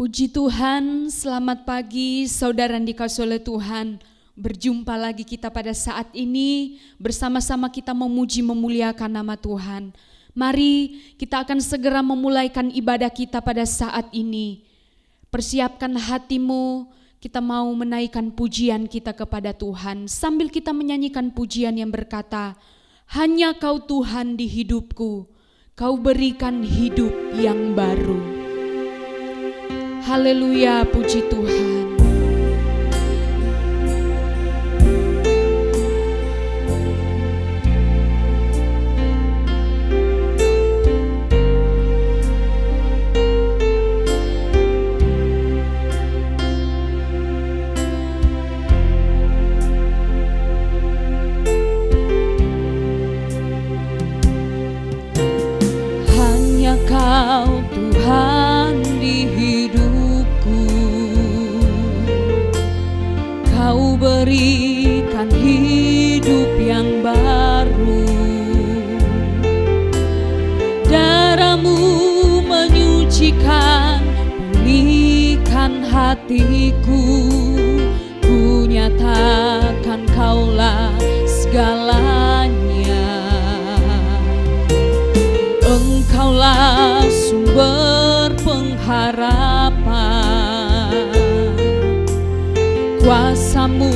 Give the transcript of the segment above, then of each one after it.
Puji Tuhan, selamat pagi saudara yang dikasihi oleh Tuhan. Berjumpa lagi kita pada saat ini, bersama-sama kita memuji memuliakan nama Tuhan. Mari kita akan segera memulaikan ibadah kita pada saat ini. Persiapkan hatimu, kita mau menaikkan pujian kita kepada Tuhan. Sambil kita menyanyikan pujian yang berkata, hanya Kau Tuhan di hidupku, Kau berikan hidup yang baru. Haleluya, puji Tuhan. Hanya Kau Tuhan di hidupku, Kau berikan hidup yang baru. Darah-Mu menyucikan, pulihkan hatiku. Ku nyatakan Kaulah segalanya. Engkaulah sumber pengharapan, kuasa-Mu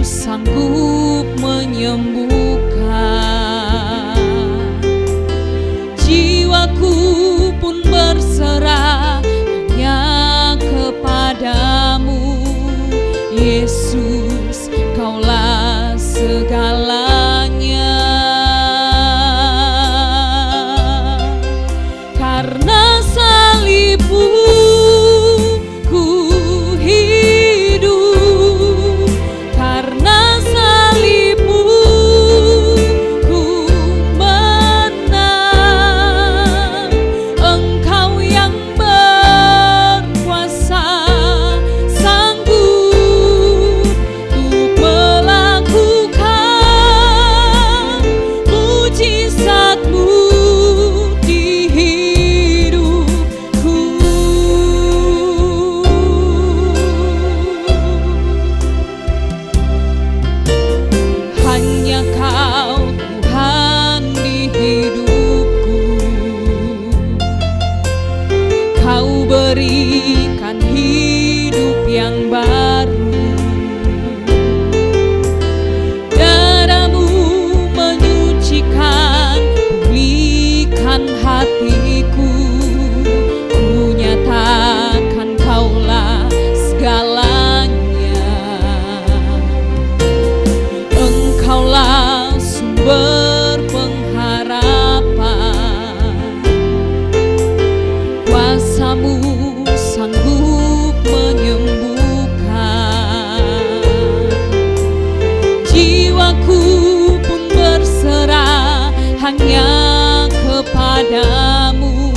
sanggup menyembuhkan. Jiwaku pun berserah hanya kepadamu, Yesus, Kaulah segalanya. Karena salib-Mu ku hidup, karena salib-Mu ku menang. Engkau yang berkuasa, sanggup untuk melakukan mujizat-Mu di hidupku. Hanya Kau Tuhan di hidupku, Kau berikan hidup yang baru. Darah-Mu menyucikan, pulihkan hatiku. Ku nyatakan Kaulah segalanya. Engkaulah sumber pengharapan, kuasa-Mu sanggup menyembuhkan. Jiwaku pun berserah hanya kepadamu,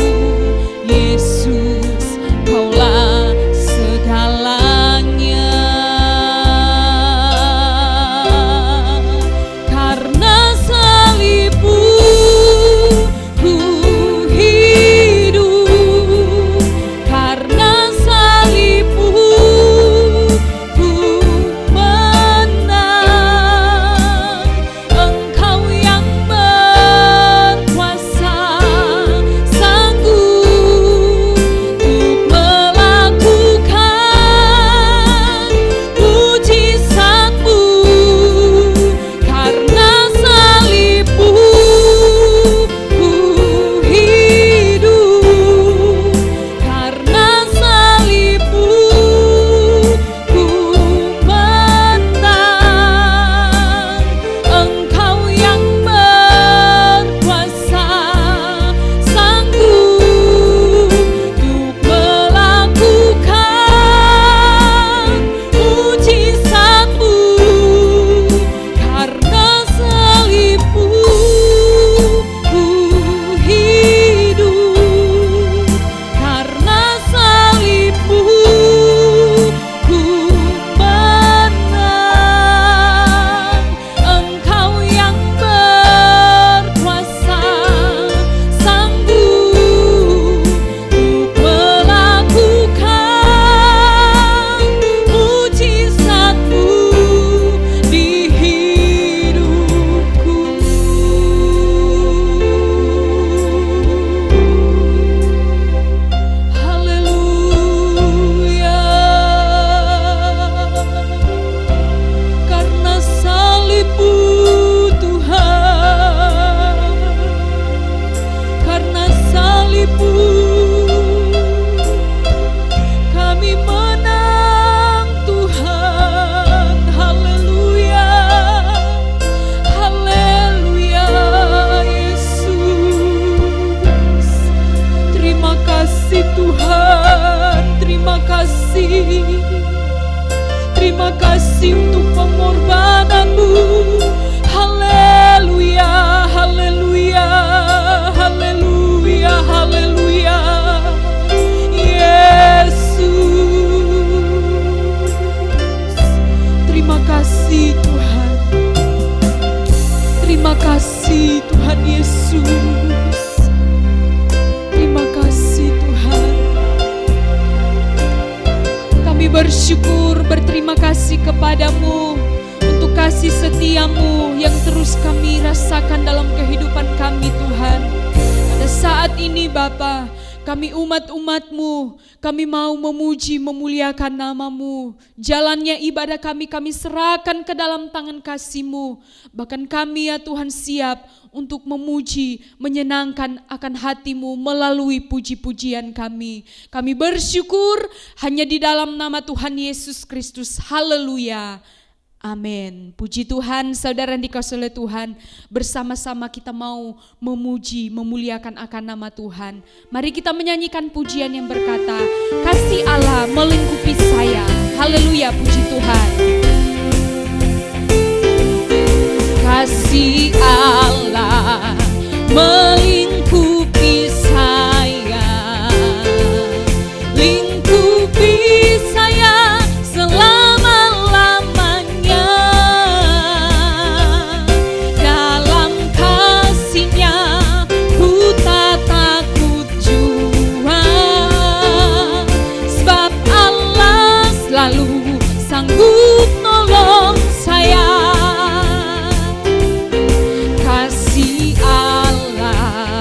Yesus, Kaulah segalanya. Karena salib-Mu ku hidup, kasih Tuhan, terima kasih. Terima kasih untuk pengorbanan-Mu. Haleluya, haleluya, haleluya, haleluya. Yesus, terima kasih Tuhan. Terima kasih Tuhan Yesus. Terima kasih Tuhan. Kami bersyukur, berterima kasih kepadamu untuk kasih setia-Mu yang terus kami rasakan dalam kehidupan kami Tuhan. Pada saat ini Bapa, kami umat-umat-Mu, kami mau memuji, memuliakan nama-Mu. Jalannya ibadah kami serahkan ke dalam tangan kasih-Mu. Bahkan kami ya Tuhan siap untuk memuji, menyenangkan akan hati-Mu melalui puji-pujian kami. Kami bersyukur hanya di dalam nama Tuhan Yesus Kristus. Haleluya. Amin. Puji Tuhan, saudara yang dikasihi oleh Tuhan, bersama-sama kita mau memuji, memuliakan akan nama Tuhan. Mari kita menyanyikan pujian yang berkata, kasih Allah melingkupi saya. Haleluya, puji Tuhan. Kasih Allah melingkupi saya, lingkupi saya selama-lamanya. Dalam kasih-Nya ku tak takut jua, sebab Allah selalu sanggup nolong saya. Kasih Allah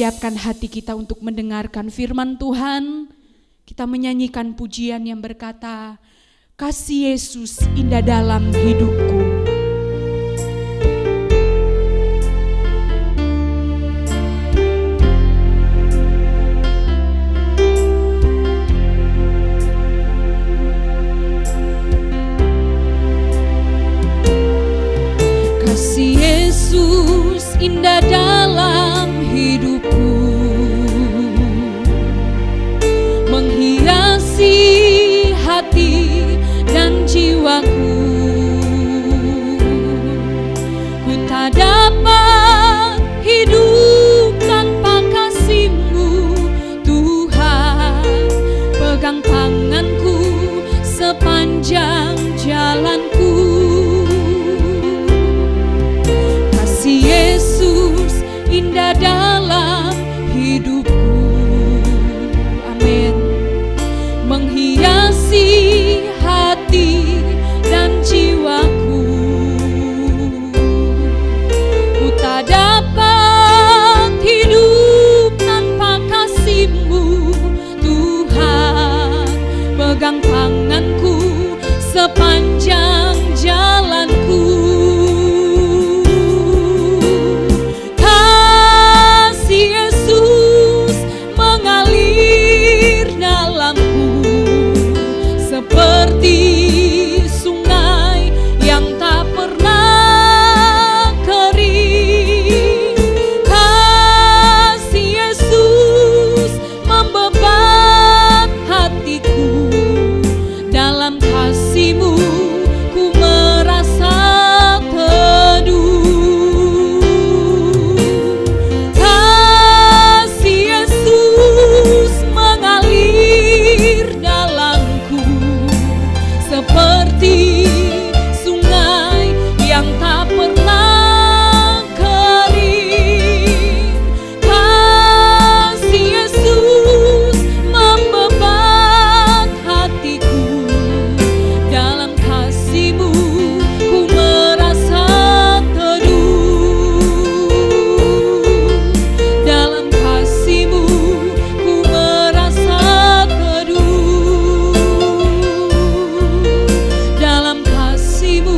siapkan hati kita untuk mendengarkan firman Tuhan. Kita menyanyikan pujian yang berkata, kasih Yesus indah dalam hidupku. Kasih Yesus indah dalam hidupku, menghiasi hati dan jiwaku. Ku tak dapat hidup tanpa kasih-Mu, Tuhan. Pegang tanganku sepanjang jalanku. Yesus indah dalam hidupku, amin. Menghiasi hati dan jiwaku. Ku tak dapat hidup tanpa kasih-Mu, Tuhan. Pegang tanganku sepanjang jalanku. Seperti sungai yang tak pernah kering, kasih Yesus membebat hatiku. Dalam kasih-Mu ku merasa teduh. Kasih Yesus mengalir dalamku seperti sungai yang tak pernah kering. Kasih Yesus membebat hatiku. Dalam kasih-Mu ku merasa teduh. Dalam kasih-Mu ku merasa teduh. Dalam kasih-Mu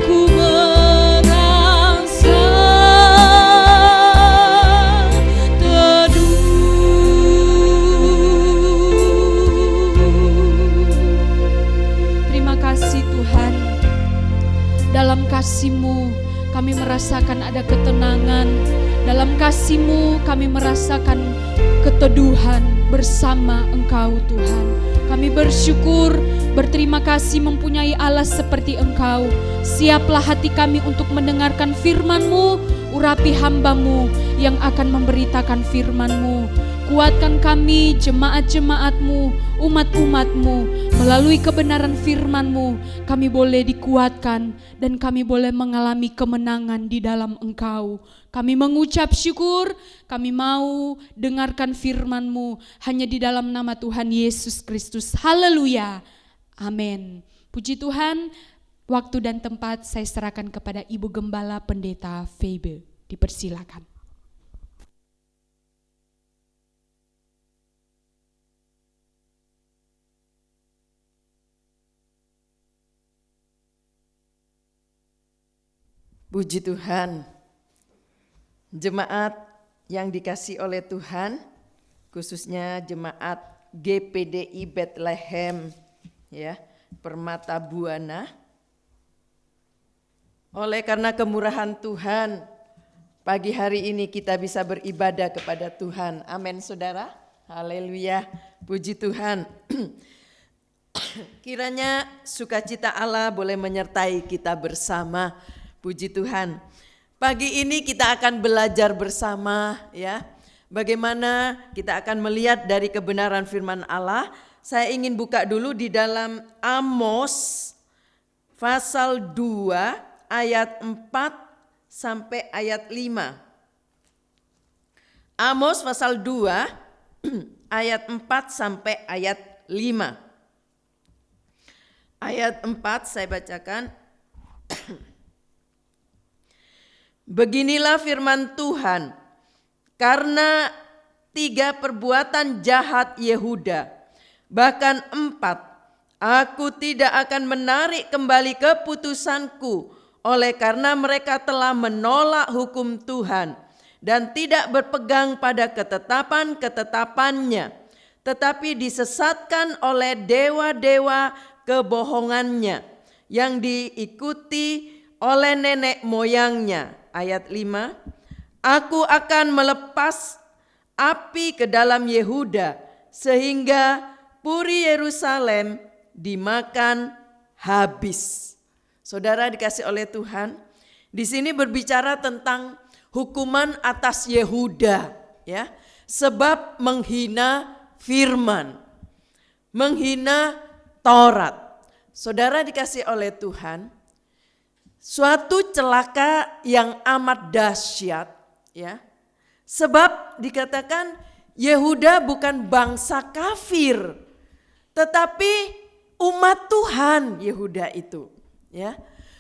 ku merasa teduh. Terima kasih Tuhan. Dalam kasih-Mu kami merasakan ada ketenangan. Dalam kasih-Mu kami merasakan keteduhan bersama Engkau Tuhan. Kami bersyukur, berterima kasih mempunyai Allah seperti Engkau. Siaplah hati kami untuk mendengarkan firman-Mu. Urapi hamba-Mu yang akan memberitakan firman-Mu. Kuatkan kami, jemaat-jemaat-Mu, umat-umat-Mu. Melalui kebenaran firman-Mu, kami boleh dikuatkan dan kami boleh mengalami kemenangan di dalam Engkau. Kami mengucap syukur, kami mau dengarkan firman-Mu hanya di dalam nama Tuhan Yesus Kristus. Haleluya. Amin. Puji Tuhan, waktu dan tempat saya serahkan kepada Ibu Gembala Pendeta Febe. Dipersilakan. Puji Tuhan, jemaat yang dikasihi oleh Tuhan, khususnya jemaat GPDI Bethlehem, ya, Permata Buana. Oleh karena kemurahan Tuhan, pagi hari ini kita bisa beribadah kepada Tuhan. Amin, saudara. Haleluya, puji Tuhan. Kiranya sukacita Allah boleh menyertai kita bersama. Puji Tuhan. Pagi ini kita akan belajar bersama, ya. Bagaimana kita akan melihat dari kebenaran firman Allah. Saya ingin buka dulu di dalam Amos pasal 2 ayat 4 sampai ayat 5. Amos pasal 2 ayat 4 sampai ayat 5. Ayat 4 saya bacakan. Beginilah firman Tuhan, karena 3 perbuatan jahat Yehuda, bahkan 4, aku tidak akan menarik kembali keputusanku oleh karena mereka telah menolak hukum Tuhan dan tidak berpegang pada ketetapan-ketetapannya, tetapi disesatkan oleh dewa-dewa kebohongannya yang diikuti oleh nenek moyangnya. Ayat 5, aku akan melepas api ke dalam Yehuda sehingga puri Yerusalem dimakan habis. Saudara dikasih oleh Tuhan, di sini berbicara tentang hukuman atas Yehuda, ya, sebab menghina firman, menghina Taurat. Saudara dikasih oleh Tuhan, suatu celaka yang amat dahsyat, ya. Sebab dikatakan Yehuda bukan bangsa kafir, tetapi umat Tuhan Yehuda itu, ya.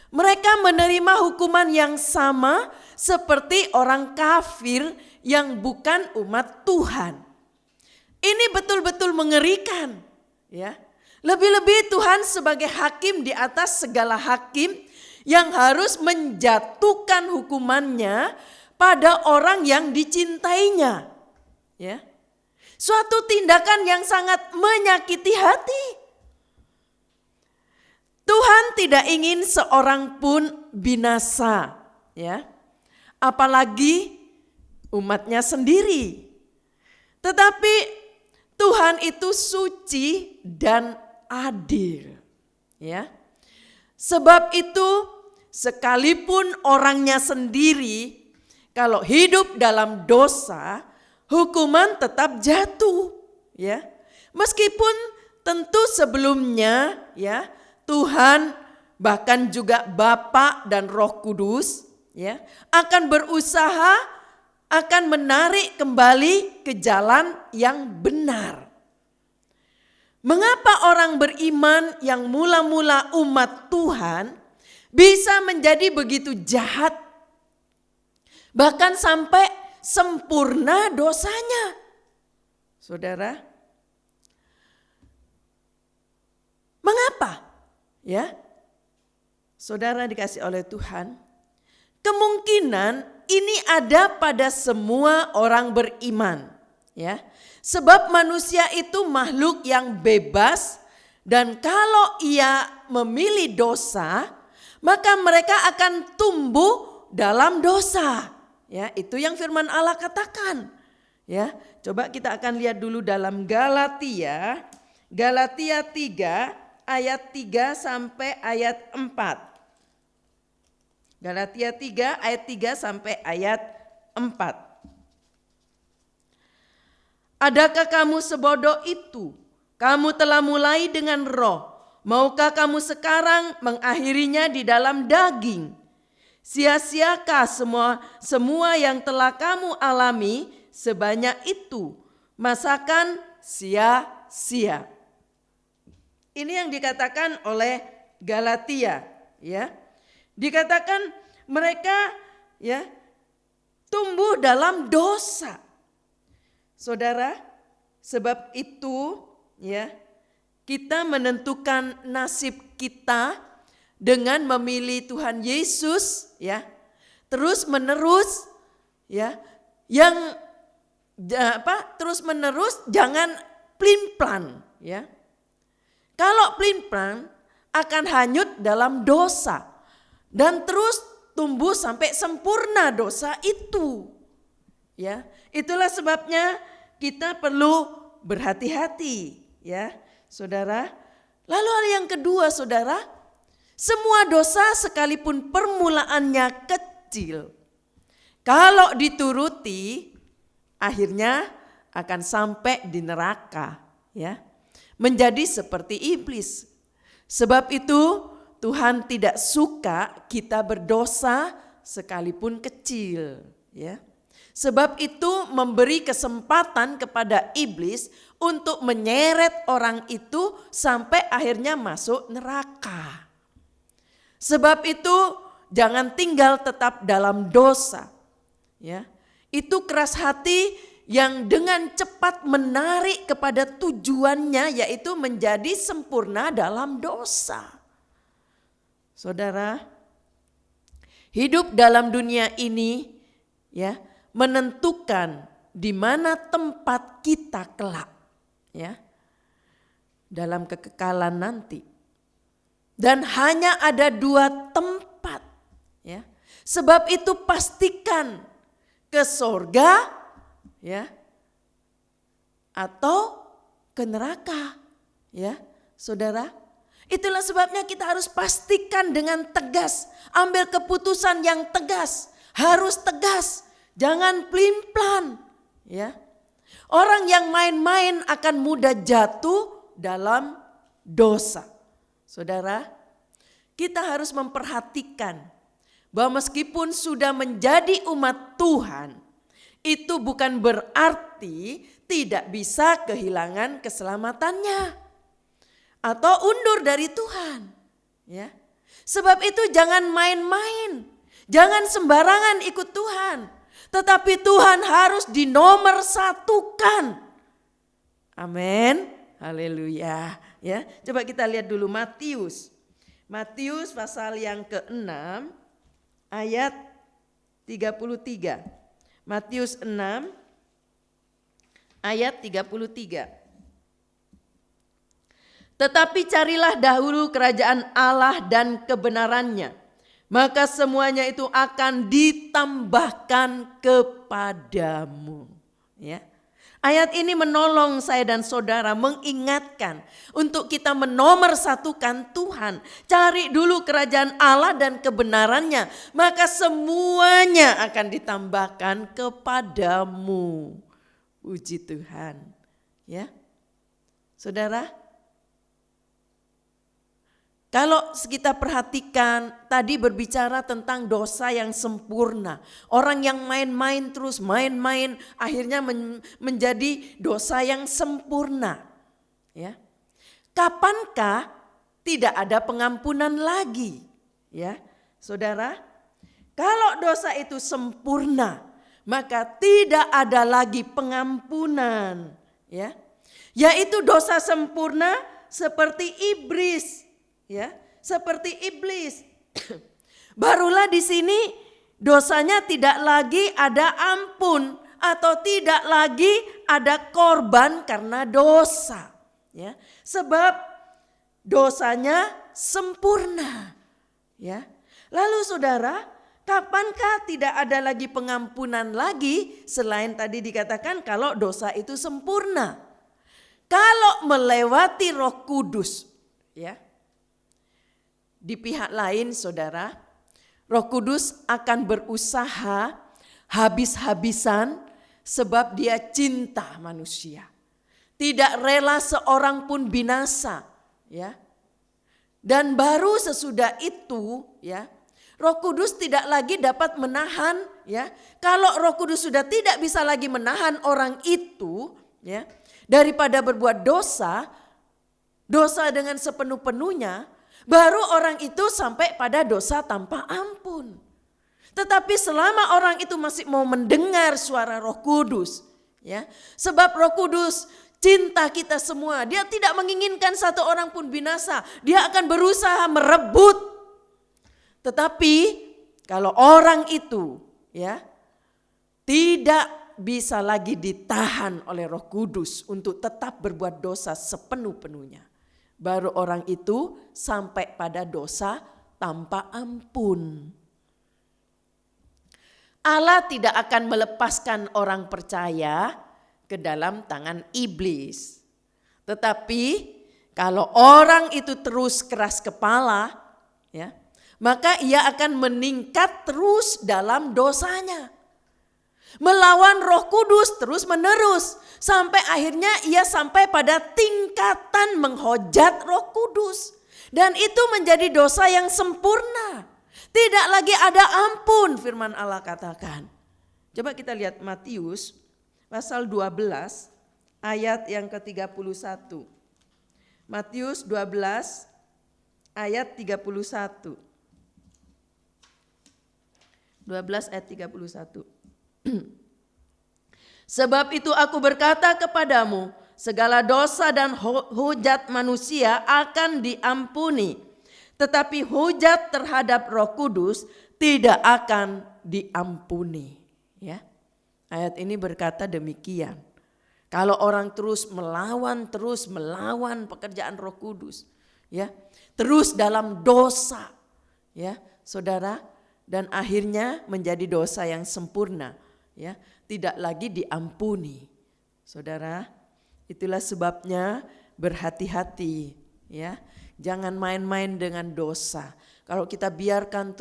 Mereka menerima hukuman yang sama seperti orang kafir yang bukan umat Tuhan. Ini betul-betul mengerikan, ya. Lebih-lebih Tuhan sebagai hakim di atas segala hakim yang harus menjatuhkan hukumannya pada orang yang dicintainya, ya. Suatu tindakan yang sangat menyakiti hati. Tuhan tidak ingin seorang pun binasa, ya. Apalagi umatnya sendiri. Tetapi Tuhan itu suci dan adil, ya. Sebab itu sekalipun orangnya sendiri kalau hidup dalam dosa, hukuman tetap jatuh, ya. Meskipun tentu sebelumnya, ya, Tuhan bahkan juga Bapa dan Roh Kudus, ya, akan berusaha akan menarik kembali ke jalan yang benar. Mengapa orang beriman yang mula-mula umat Tuhan bisa menjadi begitu jahat? Bahkan sampai sempurna dosanya. Saudara, mengapa? Ya, saudara dikasih oleh Tuhan, kemungkinan ini ada pada semua orang beriman, ya. Sebab manusia itu makhluk yang bebas dan kalau ia memilih dosa, maka mereka akan tumbuh dalam dosa. Ya, itu yang firman Allah katakan. Ya, coba kita akan lihat dulu dalam Galatia 3 ayat 3 sampai ayat 4. Galatia 3 ayat 3 sampai ayat 4. Adakah kamu sebodoh itu? Kamu telah mulai dengan roh. Maukah kamu sekarang mengakhirinya di dalam daging? Sia-siakah semua yang telah kamu alami sebanyak itu? Masakan sia-sia. Ini yang dikatakan oleh Galatia, ya. Dikatakan mereka, ya, tumbuh dalam dosa. Saudara, sebab itu, ya, kita menentukan nasib kita dengan memilih Tuhan Yesus, ya, terus menerus, ya, yang terus menerus, jangan plin-plan, ya. Kalau plin-plan akan hanyut dalam dosa dan terus tumbuh sampai sempurna dosa itu, ya. Itulah sebabnya kita perlu berhati-hati, ya, saudara. Lalu hal yang kedua, saudara, semua dosa sekalipun permulaannya kecil, kalau dituruti akhirnya akan sampai di neraka, ya, menjadi seperti iblis. Sebab itu Tuhan tidak suka kita berdosa sekalipun kecil, ya. Sebab itu memberi kesempatan kepada iblis untuk menyeret orang itu sampai akhirnya masuk neraka. Sebab itu jangan tinggal tetap dalam dosa, ya. Itu keras hati yang dengan cepat menarik kepada tujuannya, yaitu menjadi sempurna dalam dosa. Saudara, hidup dalam dunia ini ya menentukan di mana tempat kita kelak ya dalam kekekalan nanti. Dan hanya ada 2 tempat ya. Sebab itu pastikan ke sorga ya atau ke neraka ya saudara. Itulah sebabnya kita harus pastikan dengan tegas, ambil keputusan yang tegas, harus tegas, jangan pelin-pelan ya. Orang yang main-main akan mudah jatuh dalam dosa. Saudara, kita harus memperhatikan bahwa meskipun sudah menjadi umat Tuhan, itu bukan berarti tidak bisa kehilangan keselamatannya atau undur dari Tuhan. Ya, sebab itu jangan main-main, jangan sembarangan ikut Tuhan, tetapi Tuhan harus dinomorsatukan. Amin, haleluya. Ya, coba kita lihat dulu Matius pasal yang ke-6 ayat 33. Matius 6 ayat 33. Tetapi carilah dahulu kerajaan Allah dan kebenarannya, maka semuanya itu akan ditambahkan kepadamu. Ya. Ayat ini menolong saya dan saudara mengingatkan untuk kita menomorsatukan Tuhan. Cari dulu kerajaan Allah dan kebenarannya, maka semuanya akan ditambahkan kepadamu. Puji Tuhan. Ya. Saudara, kalau kita perhatikan tadi berbicara tentang dosa yang sempurna. Orang yang main-main terus main-main akhirnya menjadi dosa yang sempurna. Ya. Kapankah tidak ada pengampunan lagi? Ya, saudara, kalau dosa itu sempurna, maka tidak ada lagi pengampunan. Ya, yaitu dosa sempurna seperti iblis. Ya, seperti iblis. Barulah di sini dosanya tidak lagi ada ampun atau tidak lagi ada korban karena dosa. Ya, sebab dosanya sempurna. Ya. Lalu saudara, kapankah tidak ada lagi pengampunan lagi selain tadi dikatakan kalau dosa itu sempurna? Kalau melewati Roh Kudus, ya. Di pihak lain saudara, Roh Kudus akan berusaha habis-habisan sebab dia cinta manusia. Tidak rela seorang pun binasa, ya. Dan baru sesudah itu, ya, Roh Kudus tidak lagi dapat menahan, ya. Kalau Roh Kudus sudah tidak bisa lagi menahan orang itu, ya, daripada berbuat dosa dengan sepenuh-penuhnya, baru orang itu sampai pada dosa tanpa ampun. Tetapi selama orang itu masih mau mendengar suara Roh Kudus, ya, sebab Roh Kudus cinta kita semua, dia tidak menginginkan satu orang pun binasa, dia akan berusaha merebut. Tetapi kalau orang itu, ya, tidak bisa lagi ditahan oleh Roh Kudus untuk tetap berbuat dosa sepenuh-penuhnya, baru orang itu sampai pada dosa tanpa ampun. Allah tidak akan melepaskan orang percaya ke dalam tangan iblis. Tetapi kalau orang itu terus keras kepala, ya, maka ia akan meningkat terus dalam dosanya. Melawan Roh Kudus terus menerus sampai akhirnya ia sampai pada tingkatan menghujat Roh Kudus, dan itu menjadi dosa yang sempurna. Tidak lagi ada ampun, firman Allah katakan. Coba kita lihat Matius pasal 12 ayat yang ke-31. Matius 12 ayat 31. 12 ayat 31. Sebab itu aku berkata kepadamu, segala dosa dan hujat manusia akan diampuni, tetapi hujat terhadap Roh Kudus tidak akan diampuni. Ya, ayat ini berkata demikian. Kalau orang terus melawan pekerjaan Roh Kudus, ya, terus dalam dosa, ya, saudara, dan akhirnya menjadi dosa yang sempurna, ya, tidak lagi diampuni. Saudara, itulah sebabnya berhati-hati, ya. Jangan main-main dengan dosa. Kalau kita biarkan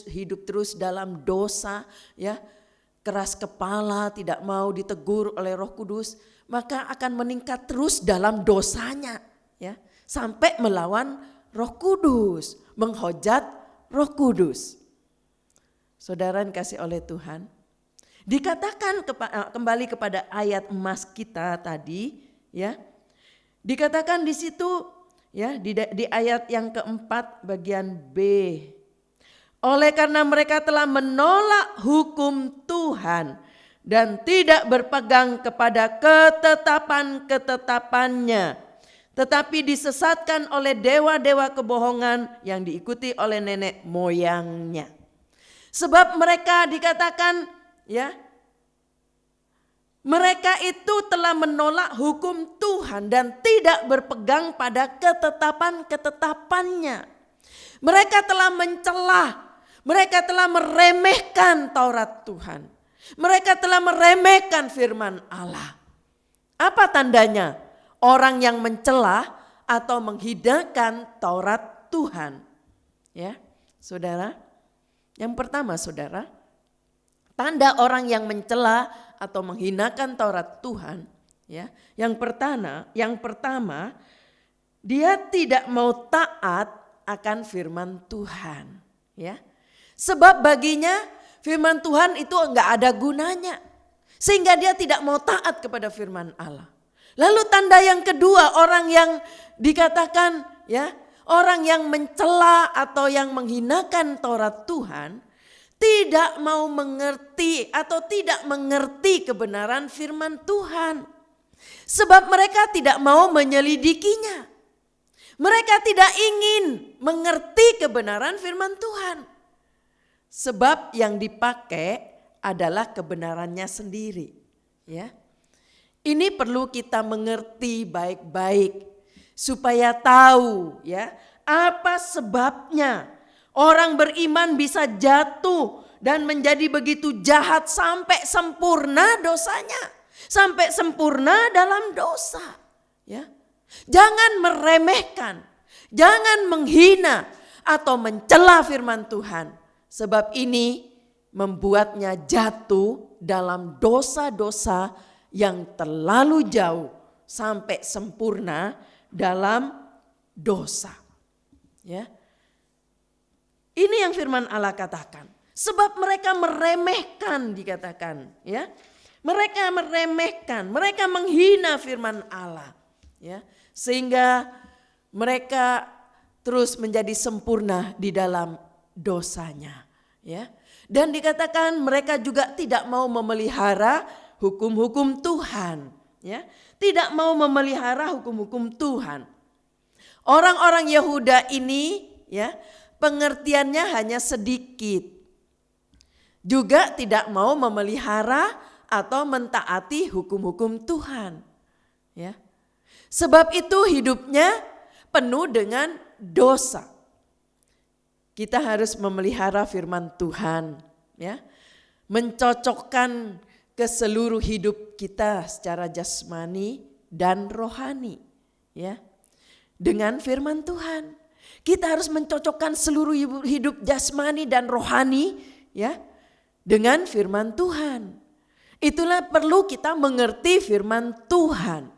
hidup terus dalam dosa, ya, keras kepala, tidak mau ditegur oleh Roh Kudus, maka akan meningkat terus dalam dosanya, ya, sampai melawan Roh Kudus, menghujat Roh Kudus. Saudara yang kasih oleh Tuhan, dikatakan kembali kepada ayat emas kita tadi, ya, dikatakan di situ, ya, di ayat yang keempat bagian B. Oleh karena mereka telah menolak hukum Tuhan dan tidak berpegang kepada ketetapan-ketetapannya, tetapi disesatkan oleh dewa-dewa kebohongan yang diikuti oleh nenek moyangnya. Sebab mereka dikatakan, ya, mereka itu telah menolak hukum Tuhan dan tidak berpegang pada ketetapan-ketetapannya. Mereka telah mencela, mereka telah meremehkan Taurat Tuhan. Mereka telah meremehkan firman Allah. Apa tandanya? Orang yang mencela atau menghinakan Taurat Tuhan. Ya, saudara. Yang pertama, saudara, tanda orang yang mencela atau menghinakan Taurat Tuhan, ya. Yang pertama, dia tidak mau taat akan firman Tuhan, ya. Sebab baginya firman Tuhan itu enggak ada gunanya, sehingga dia tidak mau taat kepada firman Allah. Lalu tanda yang kedua, orang yang dikatakan, ya, orang yang mencela atau yang menghinakan Taurat Tuhan tidak mau mengerti atau tidak mengerti kebenaran firman Tuhan. Sebab mereka tidak mau menyelidikinya. Mereka tidak ingin mengerti kebenaran firman Tuhan. Sebab yang dipakai adalah kebenarannya sendiri, ya. Ini perlu kita mengerti baik-baik supaya tahu, ya, apa sebabnya orang beriman bisa jatuh dan menjadi begitu jahat sampai sempurna dosanya, sampai sempurna dalam dosa, ya. Jangan meremehkan, jangan menghina atau mencela firman Tuhan. Sebab ini membuatnya jatuh dalam dosa-dosa yang terlalu jauh sampai sempurna dalam dosa. Ya. Ini yang firman Allah katakan. Sebab mereka meremehkan, dikatakan, ya. Mereka meremehkan, mereka menghina firman Allah, ya. Sehingga mereka terus menjadi sempurna di dalam dosanya, ya. Dan dikatakan mereka juga tidak mau memelihara hukum-hukum Tuhan, ya. Tidak mau memelihara hukum-hukum Tuhan. Orang-orang Yehuda ini, ya, pengertiannya hanya sedikit. Juga tidak mau memelihara atau mentaati hukum-hukum Tuhan, ya. Sebab itu hidupnya penuh dengan dosa. Kita harus memelihara firman Tuhan, ya. Mencocokkan ke seluruh hidup kita secara jasmani dan rohani, ya. Dengan firman Tuhan. Kita harus mencocokkan seluruh hidup jasmani dan rohani, ya, dengan firman Tuhan. Itulah perlu kita mengerti firman Tuhan.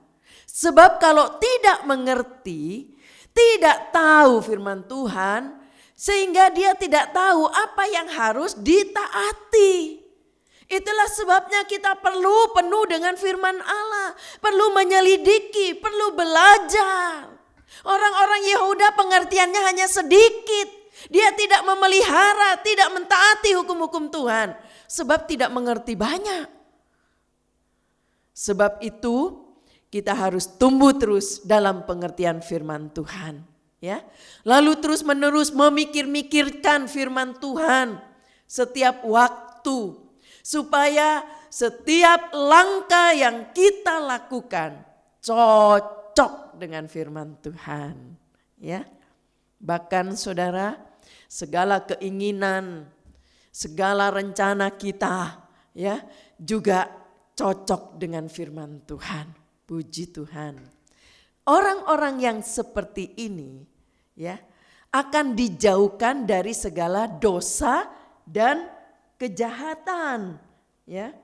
Sebab kalau tidak mengerti, tidak tahu firman Tuhan, sehingga dia tidak tahu apa yang harus ditaati. Itulah sebabnya kita perlu penuh dengan firman Allah, perlu menyelidiki, perlu belajar. Orang-orang Yehuda pengertiannya hanya sedikit. Dia tidak memelihara, tidak mentaati hukum-hukum Tuhan. Sebab tidak mengerti banyak. Sebab itu kita harus tumbuh terus dalam pengertian firman Tuhan, ya. Lalu terus-menerus memikir-mikirkan firman Tuhan setiap waktu supaya setiap langkah yang kita lakukan cocok dengan firman Tuhan, ya. Bahkan saudara, segala keinginan, segala rencana kita, ya, juga cocok dengan firman Tuhan. Puji Tuhan. Orang-orang yang seperti ini, ya, akan dijauhkan dari segala dosa dan kejahatan, ya.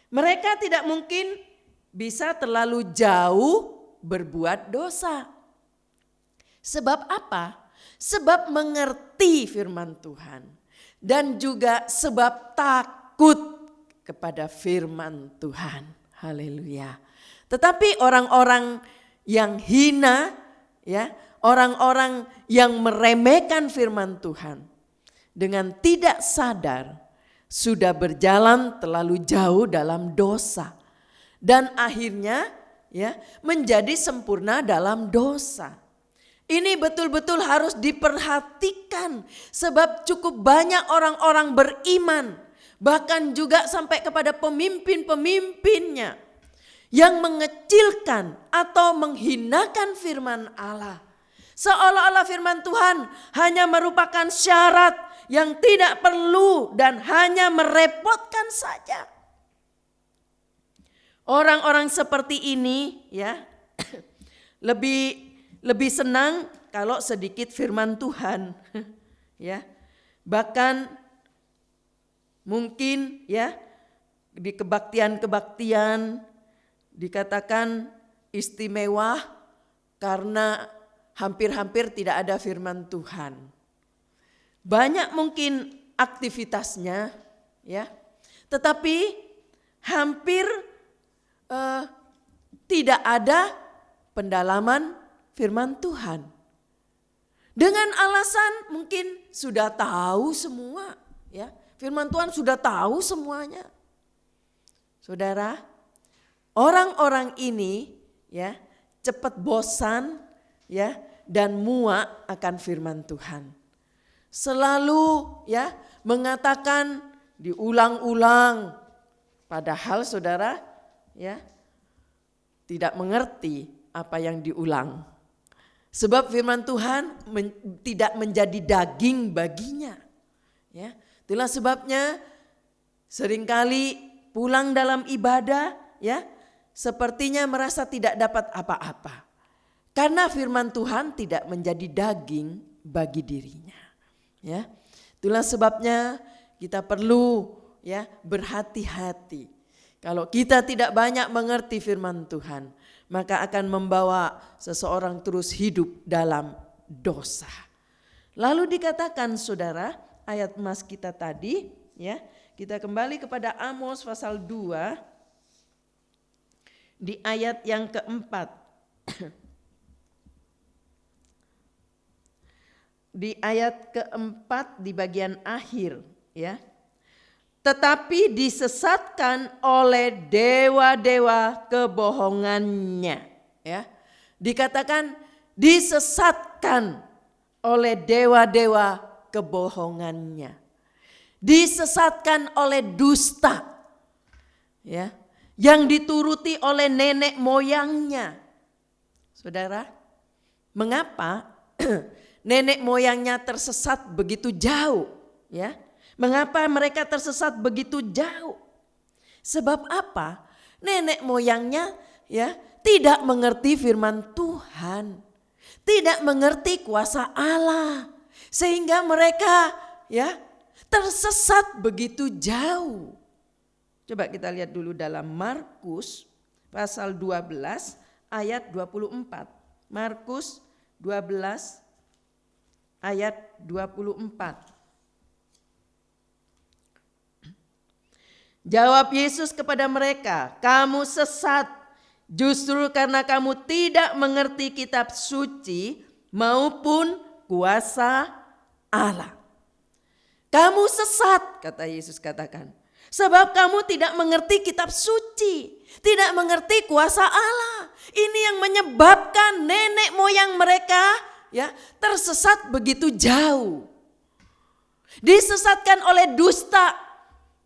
Mereka tidak mungkin bisa terlalu jauh berbuat dosa. Sebab apa? Sebab mengerti firman Tuhan dan juga sebab takut kepada firman Tuhan. Haleluya. Tetapi orang-orang yang hina, ya, orang-orang yang meremehkan firman Tuhan dengan tidak sadar sudah berjalan terlalu jauh dalam dosa dan akhirnya, ya, menjadi sempurna dalam dosa. Ini betul-betul harus diperhatikan sebab cukup banyak orang-orang beriman, bahkan juga sampai kepada pemimpin-pemimpinnya yang mengecilkan atau menghinakan firman Allah. Seolah-olah firman Tuhan hanya merupakan syarat yang tidak perlu dan hanya merepotkan saja. Orang-orang seperti ini, ya, lebih senang kalau sedikit firman Tuhan, ya. Bahkan mungkin, ya, di kebaktian-kebaktian dikatakan istimewa karena hampir-hampir tidak ada firman Tuhan. Banyak mungkin aktivitasnya, ya, tetapi hampir tidak ada pendalaman firman Tuhan. Dengan alasan mungkin sudah tahu semua, ya, firman Tuhan sudah tahu semuanya. Saudara, orang-orang ini, ya, cepat bosan, ya, dan muak akan firman Tuhan. Selalu, ya, mengatakan diulang-ulang, padahal saudara, ya, tidak mengerti apa yang diulang. Sebab firman Tuhan tidak menjadi daging baginya, ya. Itulah sebabnya seringkali pulang dalam ibadah, ya, sepertinya merasa tidak dapat apa-apa. Karena firman Tuhan tidak menjadi daging bagi dirinya. Ya, itulah sebabnya kita perlu, ya, berhati-hati. Kalau kita tidak banyak mengerti firman Tuhan, maka akan membawa seseorang terus hidup dalam dosa. Lalu dikatakan saudara, ayat emas kita tadi, ya, kita kembali kepada Amos pasal 2 di ayat yang keempat. Di ayat keempat di bagian akhir, ya. Tetapi disesatkan oleh dewa-dewa kebohongannya, ya. Dikatakan disesatkan oleh dewa-dewa kebohongannya. Disesatkan oleh dusta, ya, yang dituruti oleh nenek moyangnya. Saudara, mengapa nenek moyangnya tersesat begitu jauh, ya? Mengapa mereka tersesat begitu jauh? Sebab apa? Nenek moyangnya, ya, tidak mengerti firman Tuhan, tidak mengerti kuasa Allah, sehingga mereka, ya, tersesat begitu jauh. Coba kita lihat dulu dalam Markus pasal 12 ayat 24. Markus 12 ayat 24. Jawab Yesus kepada mereka, kamu sesat justru karena kamu tidak mengerti kitab suci maupun kuasa Allah. Kamu sesat, kata Yesus katakan, Sebab kamu tidak mengerti kitab suci, tidak mengerti kuasa Allah. Ini yang menyebabkan nenek moyang mereka ya tersesat begitu jauh. Disesatkan oleh dusta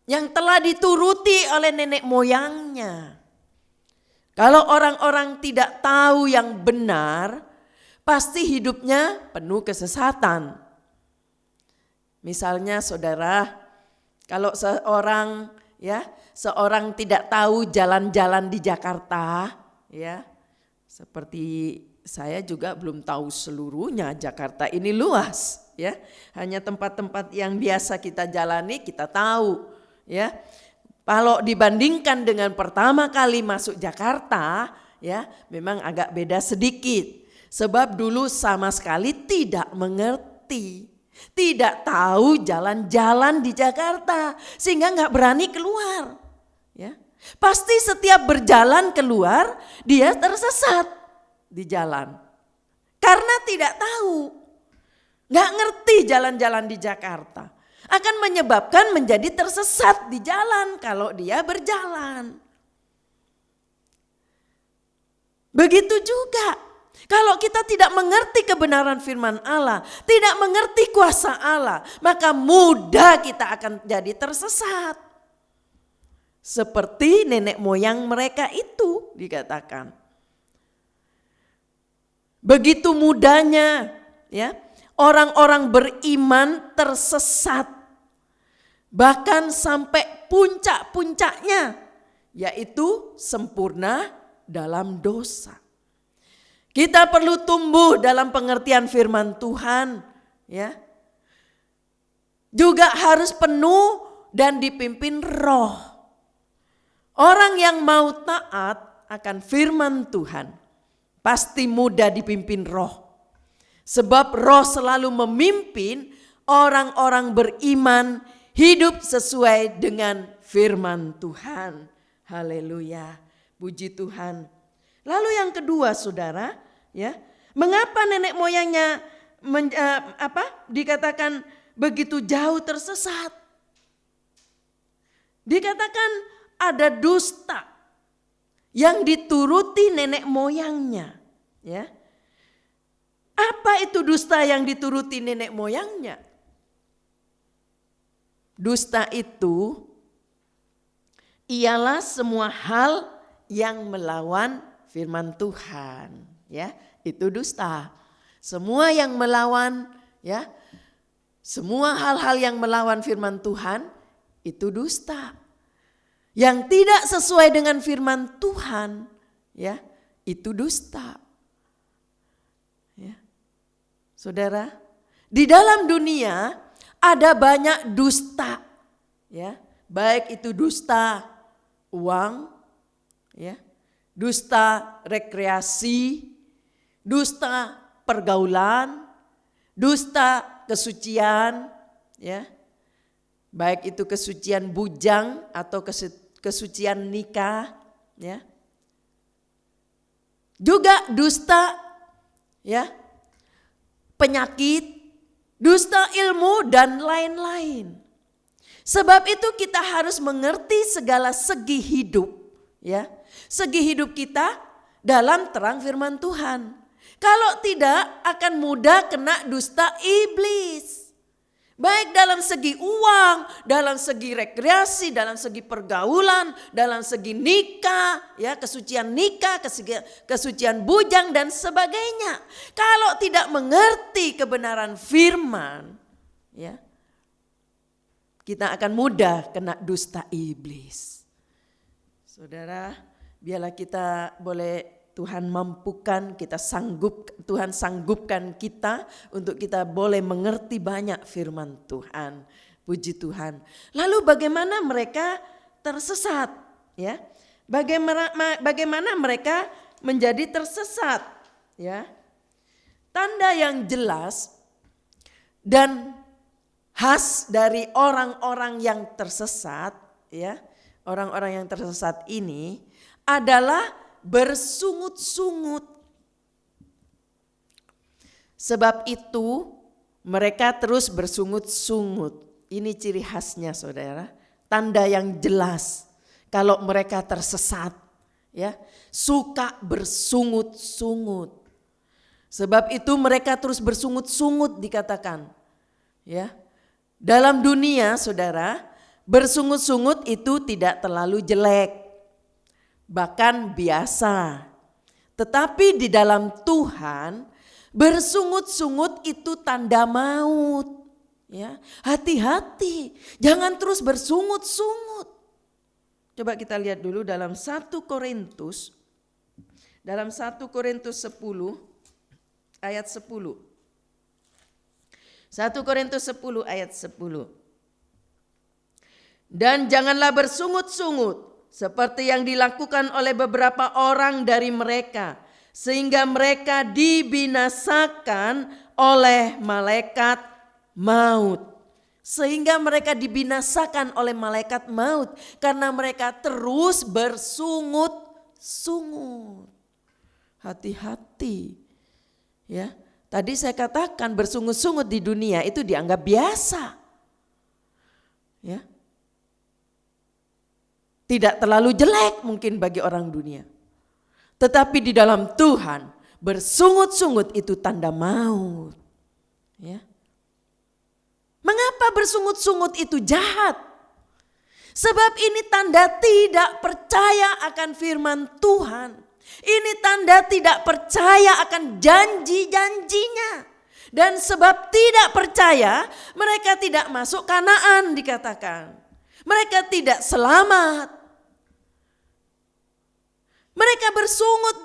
yang telah dituruti oleh nenek moyangnya. Kalau orang-orang tidak tahu yang benar, pasti hidupnya penuh kesesatan. Misalnya saudara, kalau seorang tidak tahu jalan-jalan di Jakarta, ya, seperti saya juga belum tahu seluruhnya. Jakarta ini luas, ya. Hanya tempat-tempat yang biasa kita jalani kita tahu, ya. Kalau dibandingkan dengan pertama kali masuk Jakarta, ya, memang agak beda sedikit. Sebab dulu sama sekali tidak mengerti, tidak tahu jalan-jalan di Jakarta, sehingga nggak berani keluar. Ya, pasti setiap berjalan keluar dia tersesat di jalan, karena tidak tahu, nggak ngerti jalan-jalan di Jakarta. Akan menyebabkan menjadi tersesat di jalan kalau dia berjalan. Begitu juga kalau kita tidak mengerti kebenaran firman Allah, tidak mengerti kuasa Allah, maka mudah kita akan jadi tersesat. Seperti nenek moyang mereka itu dikatakan. Begitu mudahnya ya orang-orang beriman tersesat. Bahkan sampai puncak-puncaknya, yaitu sempurna dalam dosa. Kita perlu tumbuh dalam pengertian firman Tuhan, ya. Juga harus penuh dan dipimpin Roh. Orang yang mau taat akan firman Tuhan pasti mudah dipimpin Roh. Sebab Roh selalu memimpin orang-orang beriman hidup sesuai dengan firman Tuhan. Haleluya. Puji Tuhan. Lalu yang kedua saudara, ya, mengapa nenek moyangnya dikatakan begitu jauh tersesat? Dikatakan ada dusta yang dituruti nenek moyangnya, ya. Apa itu dusta yang dituruti nenek moyangnya? Dusta itu ialah semua hal yang melawan firman Tuhan, ya, itu dusta. Semua yang melawan, ya, semua hal-hal yang melawan firman Tuhan itu dusta. Yang tidak sesuai dengan firman Tuhan, ya, itu dusta. Ya. Saudara, di dalam dunia ada banyak dusta, ya, baik itu dusta uang, ya, dusta rekreasi, dusta pergaulan, dusta kesucian, ya, baik itu kesucian bujang atau kesucian nikah, ya, juga dusta, ya, penyakit, dusta ilmu dan lain-lain. Sebab itu kita harus mengerti segala segi hidup, ya. Segi hidup kita dalam terang firman Tuhan. Kalau tidak akan mudah kena dusta iblis. Baik dalam segi uang, dalam segi rekreasi, dalam segi pergaulan, dalam segi nikah, ya, kesucian nikah, kesucian bujang dan sebagainya. Kalau tidak mengerti kebenaran firman, ya, kita akan mudah kena dusta iblis. Saudara, biarlah kita boleh Tuhan mampukan, Tuhan sanggupkan kita untuk kita boleh mengerti banyak firman Tuhan. Puji Tuhan. Lalu bagaimana mereka tersesat, ya? Bagaimana mereka menjadi tersesat, ya? Tanda yang jelas dan khas dari orang-orang yang tersesat, ya, orang-orang yang tersesat ini adalah bersungut-sungut. Sebab itu mereka terus bersungut-sungut. Ini ciri khasnya saudara, tanda yang jelas kalau mereka tersesat, ya. Suka bersungut-sungut. Sebab itu mereka terus bersungut-sungut dikatakan, ya. Dalam dunia, Saudara, bersungut-sungut itu tidak terlalu jelek, bahkan biasa. Tetapi di dalam Tuhan, bersungut-sungut itu tanda maut. Ya, hati-hati, jangan terus bersungut-sungut. Coba kita lihat dulu dalam 1 Korintus 10 ayat 10. 1 Korintus 10 ayat 10. Dan janganlah bersungut-sungut seperti yang dilakukan oleh beberapa orang dari mereka, sehingga mereka dibinasakan oleh malaikat maut. Sehingga mereka dibinasakan oleh malaikat maut karena mereka terus bersungut-sungut. Hati-hati. Ya, tadi saya katakan bersungut-sungut di dunia itu dianggap biasa. Ya. Tidak terlalu jelek mungkin bagi orang dunia. Tetapi di dalam Tuhan bersungut-sungut itu tanda maut. Ya. Mengapa bersungut-sungut itu jahat? Sebab ini tanda tidak percaya akan firman Tuhan. Ini tanda tidak percaya akan janji-janjinya. Dan sebab tidak percaya, mereka tidak masuk Kanaan dikatakan. Mereka tidak selamat. Mereka bersungut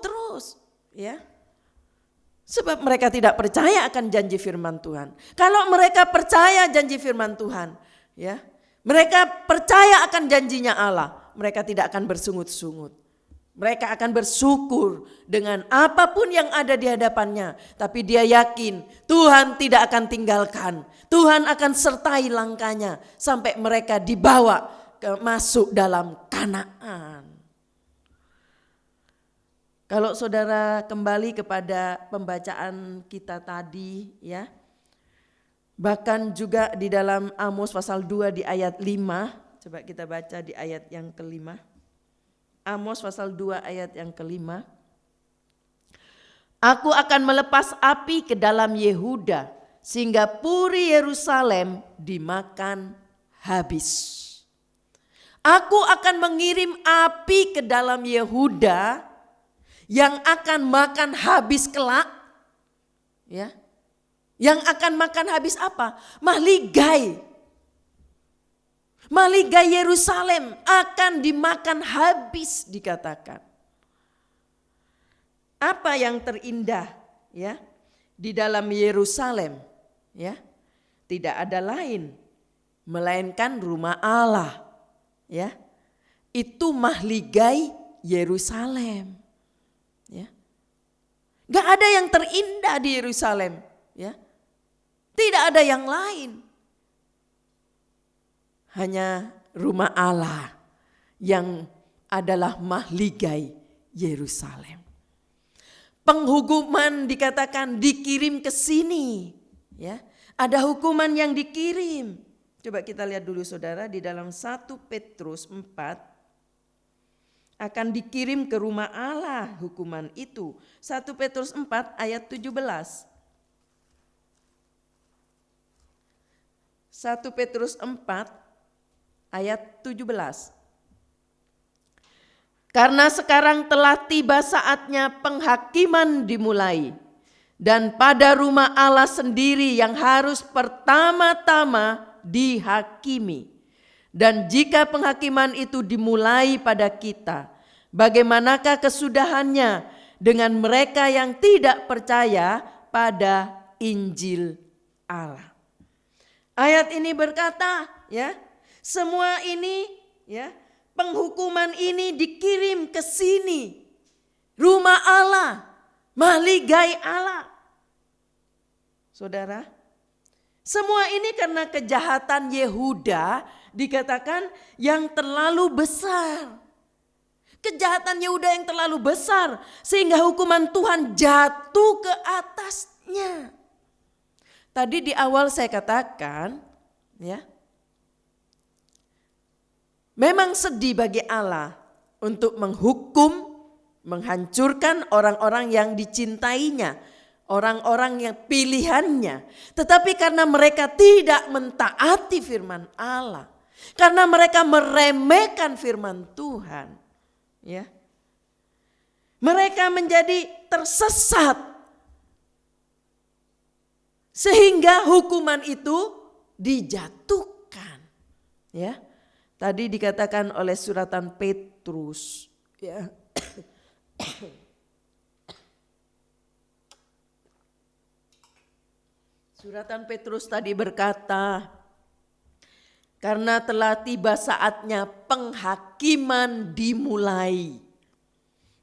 terus. Ya. Sebab mereka tidak percaya akan janji firman Tuhan. Kalau mereka percaya janji firman Tuhan, ya, mereka percaya akan janjinya Allah, mereka tidak akan bersungut-sungut. Mereka akan bersyukur dengan apapun yang ada di hadapannya. Tapi dia yakin Tuhan tidak akan tinggalkan. Tuhan akan sertai langkahnya sampai mereka dibawa masuk dalam Kanaan. Kalau saudara kembali kepada pembacaan kita tadi, ya, bahkan juga di dalam Amos pasal 2 di ayat 5, coba kita baca di ayat yang kelima. Amos pasal 2 ayat yang kelima. Aku akan melepas api ke dalam Yehuda sehingga puri Yerusalem dimakan habis. Aku akan mengirim api ke dalam Yehuda yang akan makan habis kelak, ya, yang akan makan habis apa? Mahligai Yerusalem akan dimakan habis dikatakan. Apa yang terindah, ya, di dalam Yerusalem, ya, tidak ada lain melainkan rumah Allah, ya, itu mahligai Yerusalem. Ya. Gak ada yang terindah di Yerusalem, ya. Tidak ada yang lain. Hanya rumah Allah yang adalah mahligai Yerusalem. Penghukuman dikatakan dikirim ke sini, ya. Ada hukuman yang dikirim. Coba kita lihat dulu saudara di dalam 1 Petrus 4. Akan dikirim ke rumah Allah hukuman itu. 1 Petrus 4 ayat 17. 1 Petrus 4 ayat 17. Karena sekarang telah tiba saatnya penghakiman dimulai. Dan pada rumah Allah sendiri yang harus pertama-tama dihakimi. Dan jika penghakiman itu dimulai pada kita, bagaimanakah kesudahannya dengan mereka yang tidak percaya pada Injil Allah? Ayat ini berkata, ya, semua ini, ya, penghukuman ini dikirim ke sini. Rumah Allah, mahligai Allah. Saudara, semua ini karena kejahatan Yehuda dikatakan yang terlalu besar. Kejahatan Yehuda yang terlalu besar sehingga hukuman Tuhan jatuh ke atasnya. Tadi di awal saya katakan, Ya. Memang sedih bagi Allah untuk menghukum, menghancurkan orang-orang yang dicintainya, orang-orang yang pilihannya. Tetapi karena mereka tidak mentaati firman Allah, karena mereka meremehkan firman Tuhan, ya, mereka menjadi tersesat. Sehingga hukuman itu dijatuhkan. Ya. Tadi dikatakan oleh suratan Petrus, ya. Suratan Petrus tadi berkata, karena telah tiba saatnya penghakiman dimulai.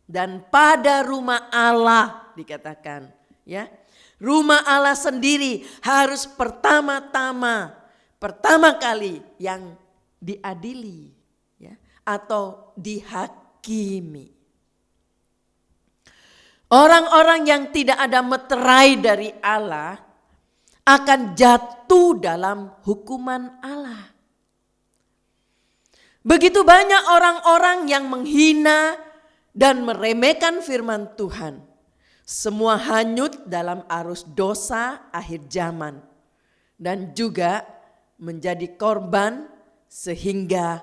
Dan pada rumah Allah dikatakan, ya. Rumah Allah sendiri harus pertama kali yang diadili, ya, atau dihakimi. Orang-orang yang tidak ada meterai dari Allah akan jatuh dalam hukuman Allah. Begitu banyak orang-orang yang menghina dan meremehkan firman Tuhan. Semua hanyut dalam arus dosa akhir zaman dan juga menjadi korban sehingga